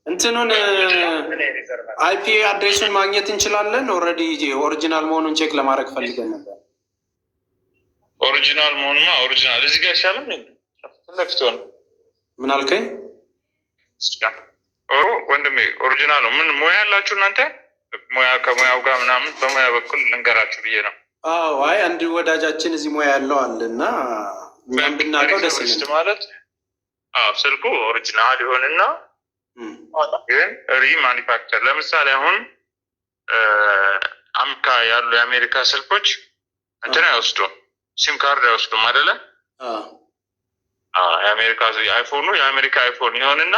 እንትኑን አይፒ አድሬሱን ማግኘት እንችላለን። ኦልሬዲ ኦሪጂናል መሆኑን ቼክ ለማድረግ ፈልገን ነበር። ኦሪጂናል መሆኑማ ኦሪጂናል እዚህ ጋር ይሻላል። ለፍቶን ምን አልከኝ? ወንድሜ ኦሪጂናል ነው። ምን ሙያ ያላችሁ እናንተ? ሙያ ከሙያው ጋር ምናምን በሙያ በኩል ልንገራችሁ ብዬ ነው። አዎ፣ አይ አንድ ወዳጃችን እዚህ ሙያ ያለው አለ እና እኛም ብናውቀው ደስ ይላል ማለት። አዎ ስልኩ ኦሪጂናል ይሆንና ግን ሪማኒፋክቸር ለምሳሌ አሁን አሜሪካ ያሉ የአሜሪካ ስልኮች እንትን አይወስዱም፣ ሲም ካርድ አይወስዱም አይደለ? የአሜሪካ አይፎኑ የአሜሪካ አይፎን ይሆንና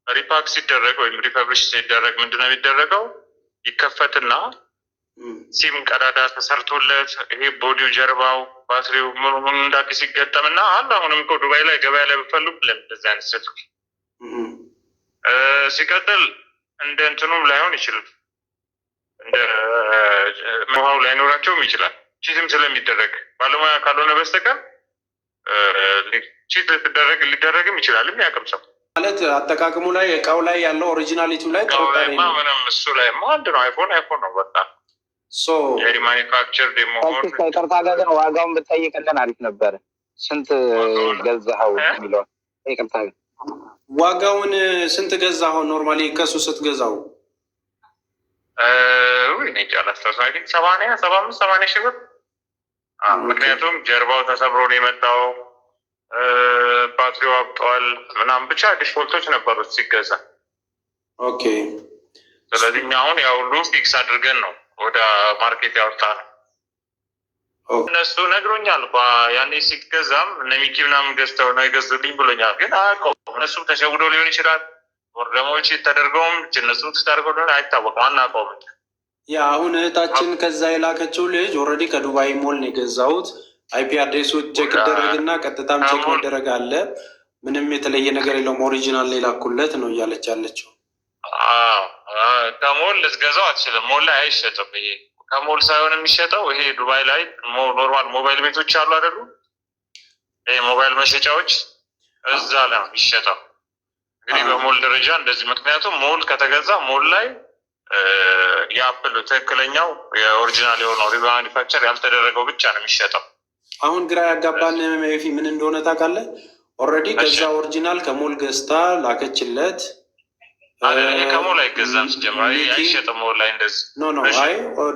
ሪፓክ ሲደረግ ወይም ሪፐብሊሽ ሲደረግ ምንድነው የሚደረገው? ይከፈትና ሲም ቀዳዳ ተሰርቶለት ይሄ ቦዲው ጀርባው ባትሪው ምን እንዳዲስ ሲገጠምና አለ። አሁንም እኮ ዱባይ ላይ ገበያ ላይ ብፈልጉ ለዚህ አይነት ስልክ ሲቀጥል እንደ እንትኑም ላይሆን ይችላል፣ እንደ ውሃው ላይኖራቸውም ይችላል። ቺትም ስለሚደረግ ባለሙያ ካልሆነ በስተቀር ቺት ሊደረግም ይችላል። የሚያውቅም ሰው ማለት አጠቃቅሙ ላይ እቃው ላይ ያለው ኦሪጂናሊቲው ላይ ምንም እሱ ላይ አንድ ነው። አይፎን ነው በቃ የማኒፋክቸር ይቅርታ ጋር ዋጋውን ብትጠይቅልን አሪፍ ነበረ። ስንት ገዛኸው የሚለው ይቅርታ ዋጋውን ስንት ገዛኸው? ኖርማሊ ከሱ ስትገዛው ጫላስታውስ 75 ሺህ ብር። ምክንያቱም ጀርባው ተሰብሮ ነው የመጣው፣ ባትሪው አብጠዋል ምናምን ብቻ ዲፎልቶች ነበሩት ሲገዛ። ኦኬ። ስለዚህ እኛ አሁን ያው ሁሉ ፊክስ አድርገን ነው ወደ ማርኬት ያወጣ ነው። እነሱ ነግሮኛል ያኔ ሲገዛም እነ ሚኪ ምናምን ገዝተው ነው የገዙልኝ ብሎኛል። ግን አያውቀውም። እነሱም ተሸውዶ ሊሆን ይችላል፣ ወር ደግሞ ተደርገውም እነሱም ተደርገው ሊሆን አይታወቅም። አናውቀውም። ያ አሁን እህታችን ከዛ የላከችው ልጅ ኦልሬዲ ከዱባይ ሞል ነው የገዛሁት። አይፒ አድሬሶች ቼክ ይደረግና ቀጥታም ቼክ መደረግ አለ። ምንም የተለየ ነገር የለውም። ኦሪጂናል ላኩለት ነው እያለች ያለችው። ከሞል ልትገዛው አትችልም። ሞል ላይ አይሸጥም። ይሄ ከሞል ሳይሆን የሚሸጠው ይሄ ዱባይ ላይ ኖርማል ሞባይል ቤቶች አሉ አይደሉ? ይሄ ሞባይል መሸጫዎች እዛ ላይ ነው የሚሸጠው። እንግዲህ በሞል ደረጃ እንደዚህ። ምክንያቱም ሞል ከተገዛ ሞል ላይ የአፕል ትክክለኛው የኦሪጂናል የሆነው ሪማኒፋክቸር ያልተደረገው ብቻ ነው የሚሸጠው። አሁን ግራ ያጋባን ፊ ምን እንደሆነ ታውቃለህ? ኦልሬዲ ከዛ ኦሪጂናል ከሞል ገዝታ ላከችለት። ከሞል አይገዛም ሲጀምር አይሸጥም። ሞል ላይ እንደዚህ ኖ አይ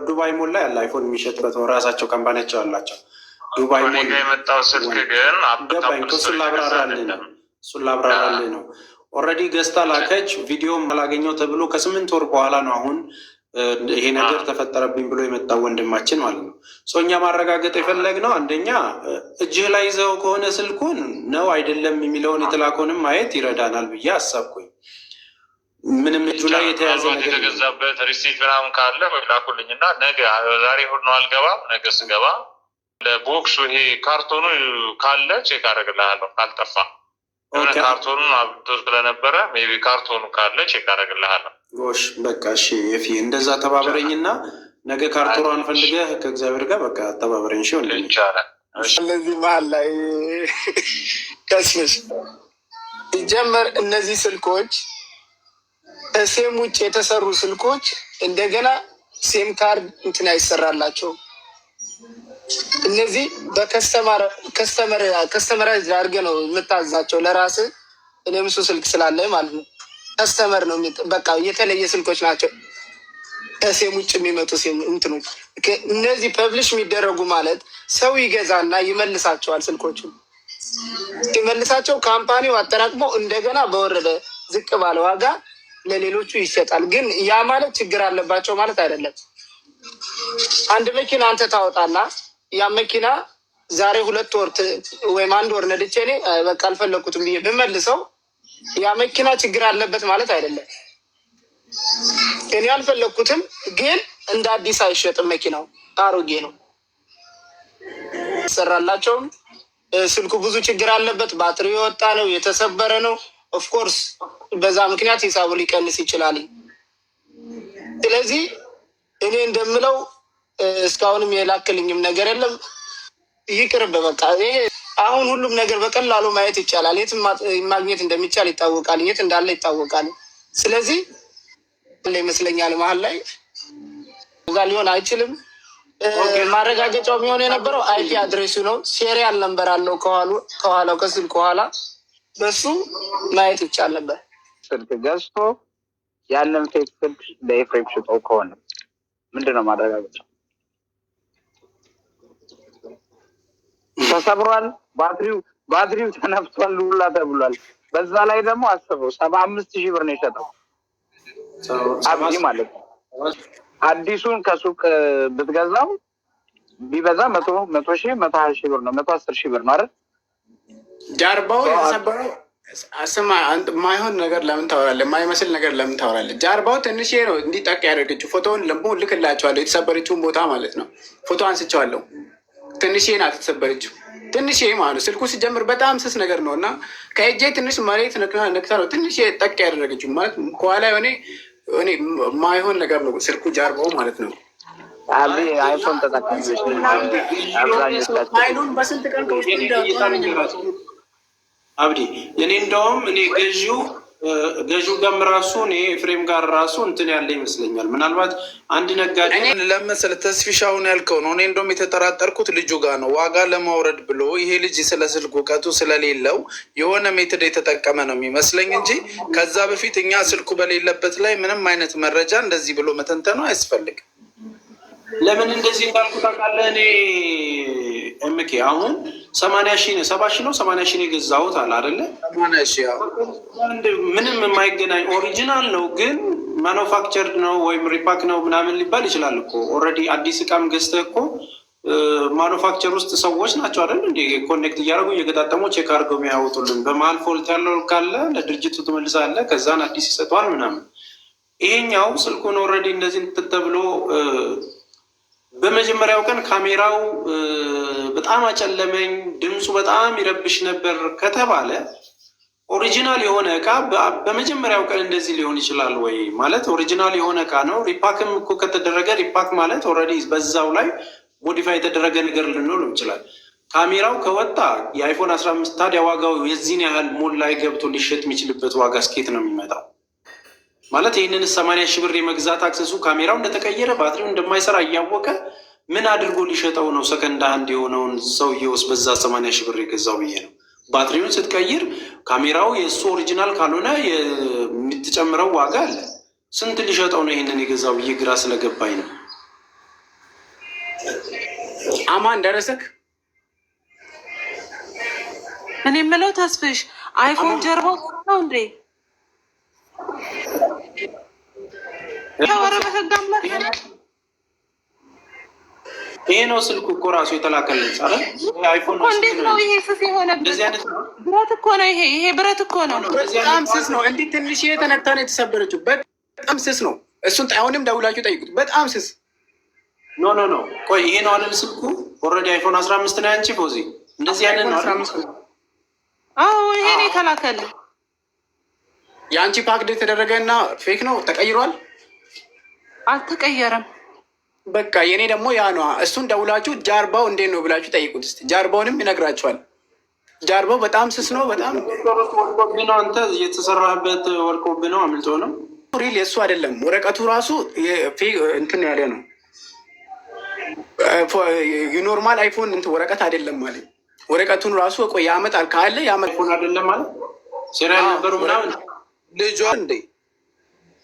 ዱባይ ሞል ላይ ያለ አይፎን የሚሸጥበት ራሳቸው ካምፓኒያቸው አላቸው። ዱባይ ሞል የመጣው ስልክ ግን ገባኝ። እሱን ላብራራልህ ነው። ኦልሬዲ ገዝታ ላከች። ቪዲዮም አላገኘው ተብሎ ከ8 ወር በኋላ ነው አሁን ይሄ ነገር ተፈጠረብኝ ብሎ የመጣው ወንድማችን ማለት ነው። እኛ ማረጋገጥ የፈለግነው አንደኛ እጅህ ላይ ይዘው ከሆነ ስልኩን ነው አይደለም የሚለውን የተላከውንም ማየት ይረዳናል ብዬ አሰብኩኝ። ምንም እጁ ላይ የተያዘ ነገር የተገዛበት ሪሲት ምናምን ካለ ላኩልኝ እና ነገ ዛሬ እሑድ ነው አልገባም። ነገ ስገባ ለቦክሱ ይሄ ካርቶኑ ካለ ቼክ አደርግልሃለሁ። ካልጠፋ ካርቶኑን አብቶ ስለነበረ ሜይ ቢ ካርቶኑ ካለ ቼክ አደርግልሃለሁ። ጎሽ በቃ እሺ የፊ እንደዛ ተባበረኝና ነገ ካርቶኗን ፈልገህ ከእግዚአብሔር ጋር በቃ ተባበረኝ። ሺ ወንድ ይቻላል። እነዚህ መሀል ላይ ከስምሽ ሲጀመር እነዚህ ስልኮች ከሴም ውጭ የተሰሩ ስልኮች እንደገና ሴም ካርድ እንትን አይሰራላቸው። እነዚህ በከስተመራይዝ አድርገህ ነው የምታዛቸው ለራስህ። እኔም እሱ ስልክ ስላለ ማለት ነው ከስተመር ነው በቃ የተለየ ስልኮች ናቸው ከሴም ውጭ የሚመጡ ሴም እንትኖች። እነዚህ ፐብሊሽ የሚደረጉ ማለት ሰው ይገዛና ይመልሳቸዋል። ስልኮቹ ሲመልሳቸው ካምፓኒው አጠራቅሞ እንደገና በወረደ ዝቅ ባለ ዋጋ ለሌሎቹ ይሸጣል። ግን ያ ማለት ችግር አለባቸው ማለት አይደለም። አንድ መኪና አንተ ታወጣና ያ መኪና ዛሬ 2 ወር ወይም 1 ወር ነድቼ እኔ በቃ አልፈለኩትም ብዬ ብመልሰው ያ መኪና ችግር አለበት ማለት አይደለም። እኔ አልፈለኩትም ግን እንደ አዲስ አይሸጥም። መኪናው አሮጌ ነው ሰራላቸውም። ስልኩ ብዙ ችግር አለበት፣ ባትሪ የወጣ ነው፣ የተሰበረ ነው። ኦፍኮርስ በዛ ምክንያት ሂሳቡ ሊቀንስ ይችላል። ስለዚህ እኔ እንደምለው እስካሁንም የላክልኝም ነገር የለም። ይቅርብ በቃ። ይሄ አሁን ሁሉም ነገር በቀላሉ ማየት ይቻላል። የት ማግኘት እንደሚቻል ይታወቃል፣ የት እንዳለ ይታወቃል። ስለዚህ ይመስለኛል መሀል ላይ እዛ ሊሆን አይችልም። ማረጋገጫው የሚሆን የነበረው አይፒ አድሬሱ ነው። ሴሪያል ነምበር አለው ከኋላው ከስልክ ኋላ፣ በሱ ማየት ይቻል ነበር። ስልክ ገዝቶ ያንን ፌክ ስልክ ለኤፍሬም ሽጠው ከሆነ ምንድነው ማረጋገጫው? ተሰብሯል፣ ባትሪው ተነፍቷል ሁላ ተብሏል። በዛ ላይ ደግሞ አስበው 75,000 ብር ነው የሸጠው አብዲ ማለት ነው። አዲሱን ከሱቅ ብትገዛው ቢበዛ 100,000 120,000 ብር ነው፣ 110,000 ብር ነው አይደል? ጀርባው የተሰበረው ስማ ማይሆን ነገር ለምን ታወራለህ? የማይመስል ነገር ለምን ታወራለህ? ጀርባው ትንሽ ነው እንዲህ ጠቅ ያደረገችው። ፎቶውን ለሞ ልክላቸዋለሁ፣ የተሰበረችውን ቦታ ማለት ነው። ፎቶ አንስቼዋለሁ። ትንሽ ናት የተሰበረችው፣ ትንሽ ማለት ነው። ስልኩ ሲጀምር በጣም ስስ ነገር ነው እና ከእጄ ትንሽ መሬት ነክታ ነው ትንሽ ጠቅ ያደረገችው ማለት ከኋላ የሆነ ማይሆን ነገር ነው ስልኩ ጀርባው ማለት ነው። አይፎን ተጠቃሚዎች አይኑን በስንት ቀን ከውስጥ አብዲ እኔ እንደውም እኔ ገዢው ጋርም ራሱ እኔ ኤፍሬም ጋር ራሱ እንትን ያለ ይመስለኛል። ምናልባት አንድ ነጋዴ ለመሰለ ተስፊሻውን ያልከው ነው። እኔ እንደውም የተጠራጠርኩት ልጁ ጋር ነው። ዋጋ ለማውረድ ብሎ ይሄ ልጅ ስለ ስልክ እውቀቱ ስለሌለው የሆነ ሜትድ የተጠቀመ ነው የሚመስለኝ እንጂ ከዛ በፊት እኛ ስልኩ በሌለበት ላይ ምንም አይነት መረጃ እንደዚህ ብሎ መተንተኑ አያስፈልግም። ለምን እንደዚህ እንዳልኩ ታውቃለህ? እኔ ኤምኬ አሁን 70 ሺህ ነው 80 ሺህ የገዛሁት አለ አይደለ? 80 ሺህ ምንም የማይገናኝ ኦሪጂናል ነው ግን ማኑፋክቸርድ ነው ወይም ሪፓክ ነው ምናምን ሊባል ይችላል እኮ። ኦልሬዲ አዲስ እቃም ገዝተህ እኮ ማኑፋክቸር ውስጥ ሰዎች ናቸው አይደል እንደ ኮኔክት እያደረጉ እየገጣጠሙ ቼክ አድርገው የሚያወጡልን። በመሀል ፎልት ያለው ካለ ለድርጅቱ ትመልሳለህ፣ ከዛን አዲስ ይሰጠዋል ምናምን። ይሄኛው ስልኩን ኦልሬዲ እንደዚህ ተብሎ በመጀመሪያው ቀን ካሜራው በጣም አጨለመኝ፣ ድምፁ በጣም ይረብሽ ነበር ከተባለ ኦሪጂናል የሆነ እቃ በመጀመሪያው ቀን እንደዚህ ሊሆን ይችላል ወይ? ማለት ኦሪጂናል የሆነ እቃ ነው። ሪፓክም እኮ ከተደረገ ሪፓክ ማለት ኦልሬዲ በዛው ላይ ሞዲፋይ የተደረገ ነገር ልንሆን ይችላል። ካሜራው ከወጣ የአይፎን 15 ታዲያ ዋጋው የዚህን ያህል ሞል ላይ ገብቶ ሊሸጥ የሚችልበት ዋጋ እስኬት ነው የሚመጣው? ማለት ይህንን 80 ሺህ ብር የመግዛት አክሰሱ ካሜራው እንደተቀየረ ባትሪው እንደማይሰራ እያወቀ ምን አድርጎ ሊሸጠው ነው? ሰከንድ አንድ የሆነውን ሰውዬውስ በዛ 80 ሺህ ብር የገዛው ብዬ ነው። ባትሪውን ስትቀይር ካሜራው የእሱ ኦሪጂናል ካልሆነ የምትጨምረው ዋጋ አለ። ስንት ሊሸጠው ነው ይህንን የገዛው ብዬ ግራ ስለገባኝ ነው። አማን ደረሰክ? እኔ የምለው ተስፍሽ አይፎን ጀርባው ነው እንዴ? ይሄ ነው ስልኩ እኮ ራሱ የተላከልኝ አይፎን ነው። እንዴት ነው ይሄ ስስ የሆነበት? ብረት እኮ ነው ይሄ ብረት እኮ ነው። በጣም ስስ ነው። እንዲህ ትንሽ የተነታ ነው የተሰበረችው። በጣም ስስ ነው። እሱን አሁንም ደውላችሁ ጠይቁት። በጣም ስስ ኖ ቆይ ይሄ ነው አይደል ስልኩ? ኦልሬዲ አይፎን 15 ነው ያንቺ ፎዚ እንደዚህ ያንን ነው 15። አዎ ይሄ ነው የተላከልኝ። የአንቺ ፓክድ የተደረገ እና ፌክ ነው ተቀይሯል? አልተቀየረም። በቃ የኔ ደግሞ ያ ነው። እሱን ደውላችሁ ጃርባው እንዴት ነው ብላችሁ ጠይቁት እስኪ። ጃርባውንም ይነግራችኋል። ጃርባው በጣም ስስ ነው። በጣም ነው። አንተ የተሰራበት ወርቆብህ ነው አምልጦ ነው። ሪል የእሱ አይደለም። ወረቀቱ ራሱ እንትን ያለ ነው። የኖርማል አይፎን እንትን ወረቀት አይደለም ማለት ወረቀቱን ራሱ ቆይ ያመጣል ካለ አይፎን አይደለም ማለት ሴሪያል ነበሩ ምናምን ልጇ እንዴ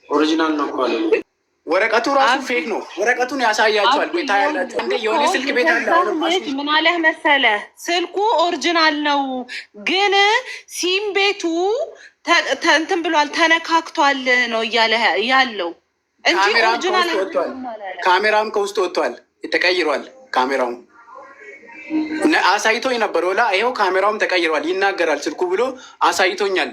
ኦሪጂናል ነው እኮ አለ። ወረቀቱ ራሱ ፌክ ነው። ወረቀቱን ያሳያቸዋል። ቤታ ያላችሁ እንደ የሆነ ስልክ ቤት አለ። ምን አለህ መሰለህ ስልኩ ኦሪጂናል ነው ግን ሲም ቤቱ እንትን ብሏል ተነካክቷል ነው እያለ ያለው እንጂ ኦሪጂናል ካሜራም ከውስጥ ወጥቷል፣ ተቀይሯል። ካሜራውም አሳይቶኝ ነበር። ወላ ይኸው ካሜራውም ተቀይሯል ይናገራል ስልኩ ብሎ አሳይቶኛል።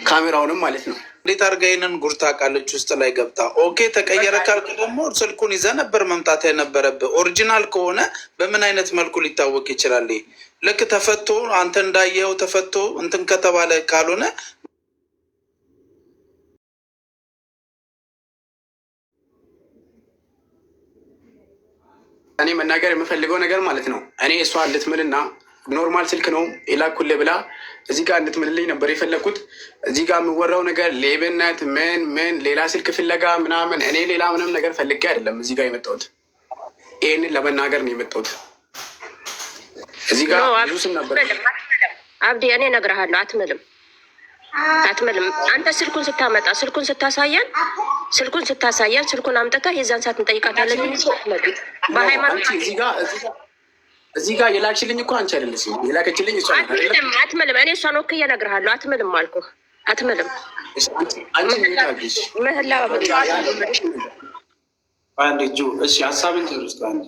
ካሜራውንም ማለት ነው። እንዴት አድርጋ ይህንን ጉርታ ቃለች ውስጥ ላይ ገብታ ኦኬ ተቀየረ ካልክ ደግሞ ስልኩን ይዘህ ነበር መምጣት የነበረብህ። ኦሪጂናል ከሆነ በምን አይነት መልኩ ሊታወቅ ይችላል? ልክ ተፈቶ አንተ እንዳየኸው ተፈቶ እንትን ከተባለ ካልሆነ እኔ መናገር የምፈልገው ነገር ማለት ነው እኔ እሷ ልትምልና ኖርማል ስልክ ነው የላኩልህ ብላ እዚህ ጋር እንድትምልልኝ ነበር የፈለግኩት። እዚህ ጋር የምወራው ነገር ሌብነት ምን ሌላ ስልክ ፍለጋ ምናምን፣ እኔ ሌላ ምንም ነገር ፈልጌ አይደለም እዚህ ጋር የመጣሁት። ይህንን ለመናገር ነው የመጣሁት። እዚህ ጋር ብዙ ስም ነበር። አብዲ እኔ እነግርሃለሁ፣ አትምልም። አንተ ስልኩን ስታመጣ ስልኩን ስታሳየን ስልኩን አምጥታ የዛን ሰዓት እንጠይቃታለን። በሃይማኖት እዚህ ጋር የላክሽልኝ እኮ አንቺ አይደለሽም የላከችልኝ እሷ። አትምልም። እኔ እሷን ወክዬ እነግርሃለሁ። አትምልም አልኩህ። አትምልም። አንድ እጁ እሺ፣ ሀሳብን ጨርስ። አንድ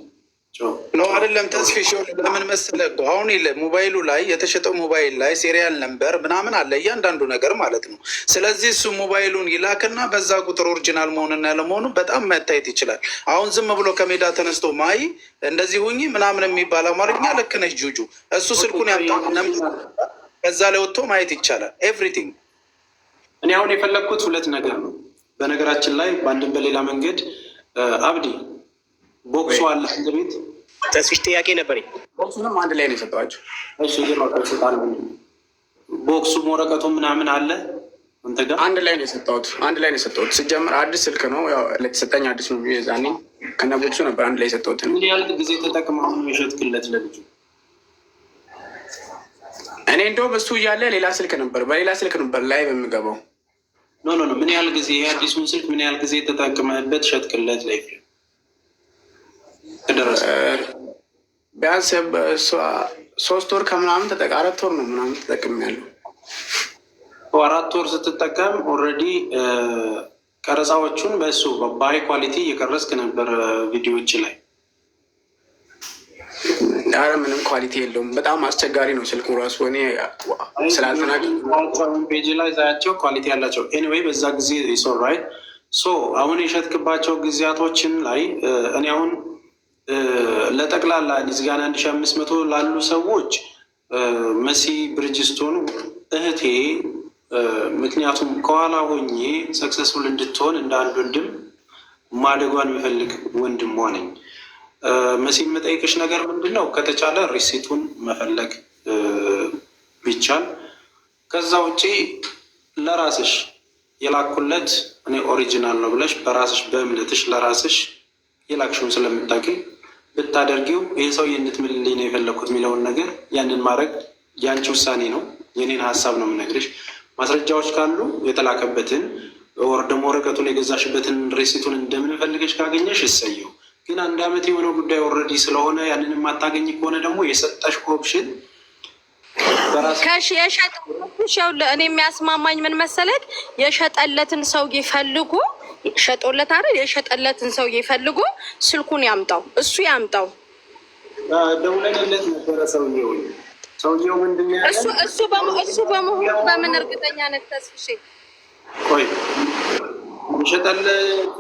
ነው አይደለም? ተስፊሽ ለምን መሰለህ አሁን ሞባይሉ ላይ የተሸጠው ሞባይል ላይ ሴሪያል ነምበር ምናምን አለ እያንዳንዱ ነገር ማለት ነው። ስለዚህ እሱ ሞባይሉን ይላክና በዛ ቁጥር ኦሪጂናል መሆንና ያለመሆኑ በጣም መታየት ይችላል። አሁን ዝም ብሎ ከሜዳ ተነስቶ ማይ እንደዚህ ሁኚ ምናምን የሚባል አማርኛ ልክ ነች ጁጁ። እሱ ስልኩን ያምጣ ከዛ ላይ ወጥቶ ማየት ይቻላል ኤቭሪቲንግ። እኔ አሁን የፈለግኩት ሁለት ነገር ነው። በነገራችን ላይ በአንድም በሌላ መንገድ አብዲ ቦክሱ አለ አንድ ቤት ተስፊሽ ጥያቄ ነበረኝ። ቦክሱንም አንድ ላይ ነው የሰጠኋቸው። እሺ ቦክሱ ወረቀቱ ምናምን አለ አንተ ጋር አንድ ላይ ነው የሰጠሁት። አንድ ላይ ነው የሰጠሁት። ሲጀምር አዲስ ስልክ ነው ያው ለተሰጠኝ አዲስ ነው። ዛኔ ከነ ቦክሱ ነበር አንድ ላይ የሰጠሁት። ምን ያህል ጊዜ ተጠቅመው ነው የሸጥክለት ለልጁ? እኔ እንደውም እሱ እያለ ሌላ ስልክ ነበር በሌላ ስልክ ነበር ላይ በሚገባው። ኖ ምን ያህል ጊዜ አዲሱን ስልክ ምን ያህል ጊዜ ተጠቅመህበት ሸጥክለት ላይ ደረሰ? ቢያንስ 3 ወር ከምናምን 4 ወር ነው ምናምን ተጠቅሜያለሁ። 4 ወር ስትጠቀም ኦልሬዲ ቀረጻዎቹን በእሱ በሃይ ኳሊቲ እየቀረጽክ ነበር ቪዲዮዎች ላይ። ኧረ ምንም ኳሊቲ የለውም። በጣም አስቸጋሪ ነው ስልኩ ራሱ። እኔ ስላልተናገርኩ ፔጅ ላይ ዛያቸው ኳሊቲ ያላቸው ኤኒዌይ በዛ ጊዜ ሶራይት አሁን የሸጥክባቸው ጊዜያቶችን ላይ እኔ አሁን ለጠቅላላ ዲዝጋና 1500 ላሉ ሰዎች መሲ ብርጅስቶን እህቴ፣ ምክንያቱም ከኋላ ሆኜ ሰክሰስፉል እንድትሆን እንደ አንድ ወንድም ማደጓን የሚፈልግ ወንድሟ ነኝ። መሲ የምጠይቅሽ ነገር ምንድን ነው? ከተቻለ ሪሲቱን መፈለግ ቢቻል፣ ከዛ ውጭ ለራስሽ የላኩለት እኔ ኦሪጂናል ነው ብለሽ በራስሽ በእምነትሽ ለራስሽ የላክሽውን ስለምታውቂ ብታደርጊው ይህ ሰው እንድትምልልኝ ነው የፈለግኩት የሚለውን ነገር ያንን ማድረግ የአንቺ ውሳኔ ነው። የኔን ሀሳብ ነው የምነግርሽ። ማስረጃዎች ካሉ የተላከበትን ወር ደግሞ ወረቀቱን የገዛሽበትን ሬሲቱን እንደምንፈልገሽ ካገኘሽ እሰየው። ግን 1 ዓመት የሆነው ጉዳይ ኦልሬዲ ስለሆነ ያንን የማታገኝ ከሆነ ደግሞ የሰጠሽ ኦፕሽን እኔ የሚያስማማኝ ምን መሰለህ? የሸጠለትን ሰውዬ ፈልጎ ሸጦለት አይደል? የሸጠለትን ሰውዬ ፈልጎ ስልኩን ያምጣው፣ እሱ ያምጣው። ደውለንለት ነበረ ሰውዬው ምንድን ነው ያለው? እሱ በመሆኑ በምን እርግጠኛ ነህ ተስፍሼ? ቆይ የሸጠለት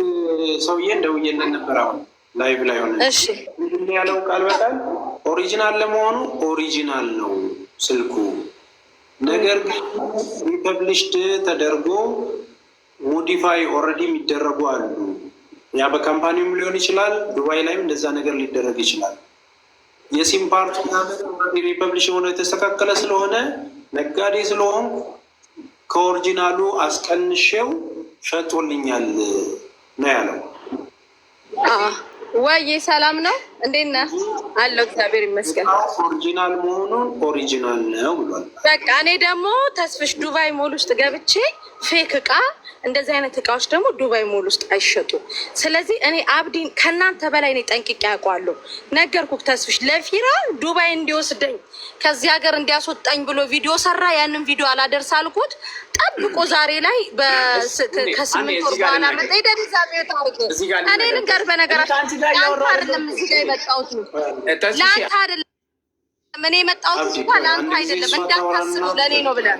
ሰውዬ ደውዬለት ነበር አሁን ላይቭ ላይ ሆነ። እሺ ምንድን ያለው ቃል በቃል ኦሪጂናል ለመሆኑ ኦሪጂናል ነው ስልኩ፣ ነገር ግን ሪፐብሊሽድ ተደርጎ ሞዲፋይ ኦልሬዲ የሚደረጉ አሉ። ያ በካምፓኒውም ሊሆን ይችላል፣ ዱባይ ላይም እንደዛ ነገር ሊደረግ ይችላል። የሲም ፓርቱ ሪፐብሊሽ የሆነ የተስተካከለ ስለሆነ ነጋዴ ስለሆን ከኦሪጂናሉ አስቀንሼው ሸጦልኛል ነው ያለው። ወይ ሰላም ነው፣ እንዴት ነህ? አለው እግዚአብሔር ይመስገን። ኦሪጂናል መሆኑን ኦሪጂናል ነው ብሏል። በቃ እኔ ደግሞ ተስፍሽ ዱባይ ሞል ውስጥ ገብቼ ፌክ እቃ እንደዚህ አይነት እቃዎች ደግሞ ዱባይ ሞል ውስጥ አይሸጡም። ስለዚህ እኔ አብዲን ከእናንተ በላይ እኔ ጠንቅቄ ያውቀዋለሁ። ነገርኩህ ተስፍሽ ለፊራ ዱባይ እንዲወስደኝ ከዚህ ሀገር እንዲያስወጣኝ ብሎ ቪዲዮ ሰራ። ያንን ቪዲዮ አላደርስ አልኩት። ጠብቆ ዛሬ ላይ ከ8 ወር በኋላ መጣ። ደዛ ቤት አርገ እኔ ልንገር፣ በነገራችን ለአንተ አይደለም እዚህ ጋር የመጣሁት ለአንተ አይደለም እኔ የመጣሁት እንኳን ለአንተ አይደለም እንዳታስበው ለእኔ ነው ብለህ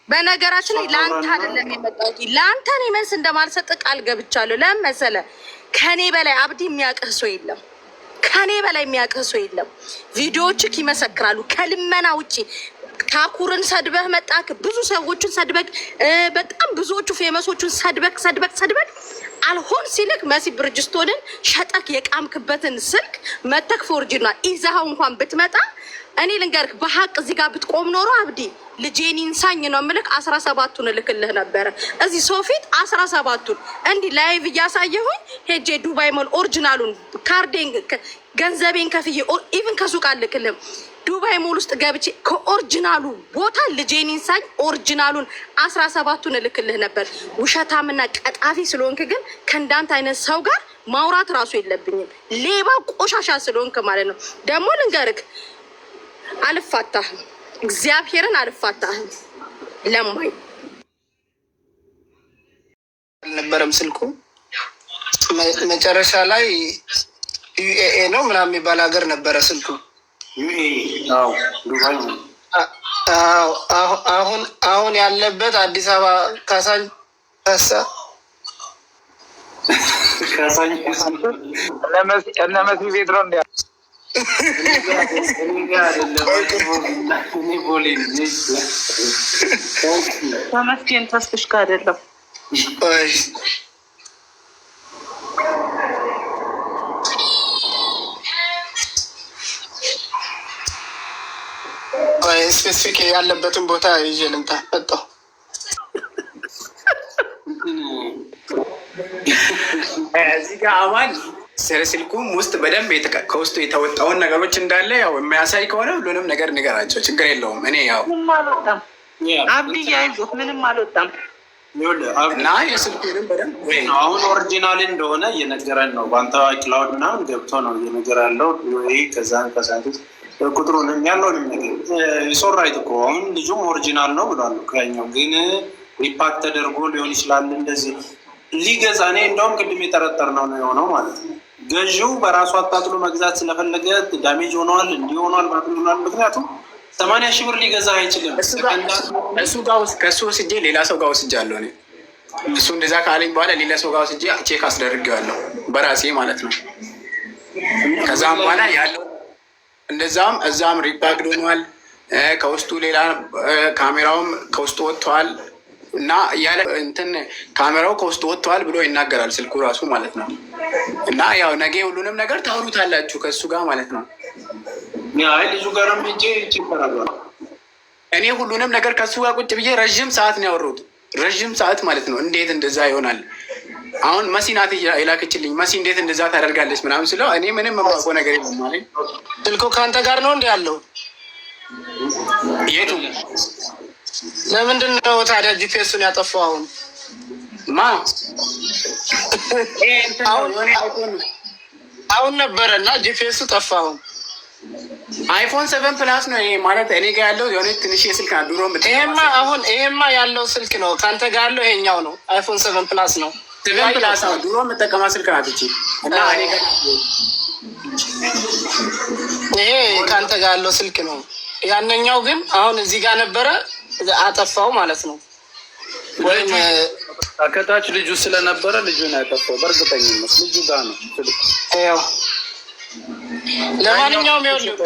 በነገራችን ላይ ለአንተ አይደለም የመጣሁት። ለአንተ እኔ መልስ እንደማልሰጥ ቃል ገብቻለሁ። ለምን መሰለህ? ከኔ በላይ አብዲ የሚያውቅህ ሰው የለም። ከኔ በላይ የሚያውቅህ ሰው የለም። ቪዲዮዎችህ ይመሰክራሉ። ከልመና ውጭ ታኩርን ሰድበህ መጣክ፣ ብዙ ሰዎችን ሰድበክ፣ በጣም ብዙዎቹ ፌመሶቹን ሰድበክ አልሆን ሲልክ መሲ ብርጅስቶንን ሸጠክ የቃምክበትን ስልክ መተክ ፎርጅናል ኢዛሃው እንኳን ብትመጣ እኔ ልንገርክ በሀቅ እዚህ ጋር ብትቆም ኖሮ አብዲ ልጄን ይንሳኝ ነው ምልክ 17ቱን እልክልህ ነበረ። እዚህ ሶፊት 17ቱን እንዲህ ላይቭ እያሳየሁኝ ሄጄ ዱባይ ሞል ኦሪጂናሉን ካርዴን ገንዘቤን ከፍዬ ኢቭን ከሱቅ አልክልም። ዱባይ ሞል ውስጥ ገብቼ ከኦሪጂናሉ ቦታ ልጄን ይንሳኝ ኦሪጂናሉን 17ቱን እልክልህ ነበር። ውሸታምና ቀጣፊ ስለሆንክ ግን ከእንዳንተ አይነት ሰው ጋር ማውራት ራሱ የለብኝም። ሌባ ቆሻሻ ስለሆንክ ማለት ነው። ደግሞ ልንገርክ አልፋታህም፣ እግዚአብሔርን አልፋታህም። ለማይ አልነበረም ስልኩ መጨረሻ ላይ ዩኤኤ ነው ምናምን የሚባል ሀገር ነበረ ስልኩ። አሁን ያለበት አዲስ አበባ ካሳንቺስ እነ መሲ ቤት ነው እንዲ ተመስገን ተስፍሽ ጋር አይደለም። ስፔሲፊክ ያለበትን ቦታ ይዤ ልምጣ መጣሁ። እዚህ ጋር አማን ስለ ስልኩም ውስጥ በደንብ ከውስጡ የተወጣውን ነገሮች እንዳለ ያው የሚያሳይ ከሆነ ሁሉንም ነገር ንገራቸው፣ ችግር የለውም። እኔ ያው ምንም አልወጣም፣ አብዲ አይዞህ፣ ምንም አልወጣም እና የስልኩንም በደንብ አሁን ኦሪጂናል እንደሆነ እየነገረን ነው። በአንተ ክላውድ ምናምን ገብቶ ነው እየነገር ያለው ወይ ከዛን ከሳንቲስ ቁጥሩንም ያለውንም ነገር ሶራይት እኮ አሁን ልጁም ኦሪጂናል ነው ብሏል። ከኛው ግን ሪፓክ ተደርጎ ሊሆን ይችላል እንደዚህ ሊገዛ። እኔ እንደውም ቅድም የጠረጠር ነው የሆነው ማለት ነው። ገዢው በራሱ አጣጥሎ መግዛት ስለፈለገ ዳሜጅ ሆነዋል እንዲሆኗል ባትሆናል። ምክንያቱም 80 ሺህ ብር ሊገዛ አይችልም። እሱ ጋር ከእሱ ወስጄ ሌላ ሰው ጋር ወስጃለሁ። እኔ እሱ እንደዛ ካለኝ በኋላ ሌላ ሰው ጋር ወስጄ ቼክ አስደርጌዋለሁ በራሴ ማለት ነው። ከዛም በኋላ ያለው እንደዛም እዛም ሪፓክድ ሆኗል። ከውስጡ ሌላ ካሜራውም ከውስጡ ወጥተዋል እና ያለ እንትን ካሜራው ከውስጡ ወጥተዋል ብሎ ይናገራል ስልኩ ራሱ ማለት ነው። እና ያው ነገ ሁሉንም ነገር ታወሩታላችሁ ከእሱ ጋር ማለት ነው። ልጁ ጋርም ሄጄ ይችላል። እኔ ሁሉንም ነገር ከእሱ ጋር ቁጭ ብዬ ረዥም ሰዓት ነው ያወሩት፣ ረዥም ሰዓት ማለት ነው። እንዴት እንደዛ ይሆናል? አሁን መሲ ናት የላከችልኝ። መሲ እንዴት እንደዛ ታደርጋለች ምናምን ስለው እኔ ምንም የማውቀው ነገር የለም ማለት። ስልኩ ከአንተ ጋር ነው እንዲ ያለው? የቱ? ለምንድን ነው ታዲያ ጂፒኤሱን ያጠፋው? አሁን አሁን ነበረ እና ጂፒኤሱ ጠፋ። አሁን አይፎን 7 ፕላስ ነው ይሄ ማለት እኔ ጋር ያለው የሆነ ትንሽ የስልክ ድሮ ይሄማ ያለው ስልክ ነው። ከአንተ ጋር ያለው ይሄኛው ነው። አይፎን 7 ፕላስ ነው። 7 ፕላስ ነው ድሮ የምጠቀማ ስልክ ናት እቺ። እና እኔ ጋር ይሄ ከአንተ ጋር ያለው ስልክ ነው። ያነኛው ግን አሁን እዚህ ጋር ነበረ አጠፋው ማለት ነው። ወይም ከታች ልጁ ስለነበረ ልጁ ነው ያጠፋው። በእርግጠኝነት ልጁ ጋር ነው ስልክ። ለማንኛውም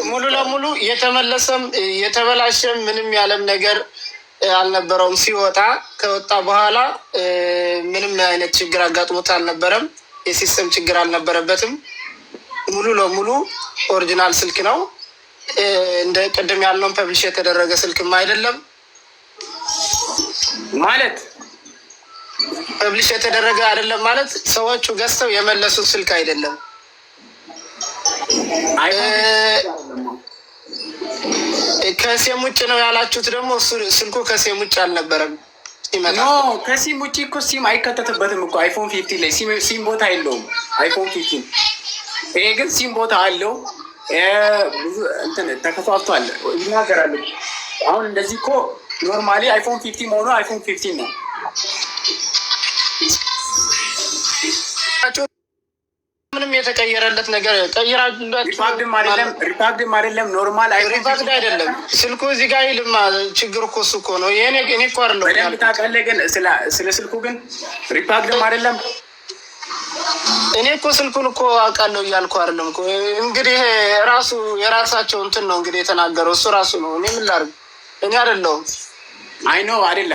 ሙሉ ለሙሉ የተመለሰም የተበላሸም ምንም ያለም ነገር አልነበረውም። ሲወጣ ከወጣ በኋላ ምንም አይነት ችግር አጋጥሞት አልነበረም። የሲስተም ችግር አልነበረበትም። ሙሉ ለሙሉ ኦሪጂናል ስልክ ነው። እንደ ቅድም ያለውን ፐብሊሽ የተደረገ ስልክም አይደለም ማለት ፐብሊሽ የተደረገ አይደለም ማለት ሰዎቹ ገዝተው የመለሱት ስልክ አይደለም። ከሴም ውጭ ነው ያላችሁት ደግሞ ስልኩ ከሴም ውጭ አልነበረም። ከሲም ውጭ እኮ ሲም አይከተትበትም እኮ አይፎን 15 ላይ ሲም ቦታ የለውም አይፎን 15። ይሄ ግን ሲም ቦታ አለው። ብዙ እንትን ተከፋፍቷል ይናገራሉ። አሁን እንደዚህ እኮ ኖርማሊ አይፎን 15 መሆኑ አይፎን 15 ነው። ምንም የተቀየረለት ነገር ሪፓክድም አይደለም ኖርማል ሪፓክድ አይደለም ስልኩ። እዚህ ጋር ይልማ ችግር እኮ እሱ እኮ ነው። እኔ እኮ አይደለም በደንብ ታውቃለህ። ግን ስለ ስልኩ ግን ሪፓክድም አይደለም። እኔ እኮ ስልኩን እኮ አውቃለሁ እያልኩ አይደለም እኮ። እንግዲህ ራሱ የራሳቸው እንትን ነው እንግዲህ የተናገረው እሱ ራሱ ነው። እኔ ምን ላድርግ? እኔ አይደለሁም። አይ ኖ አይደለም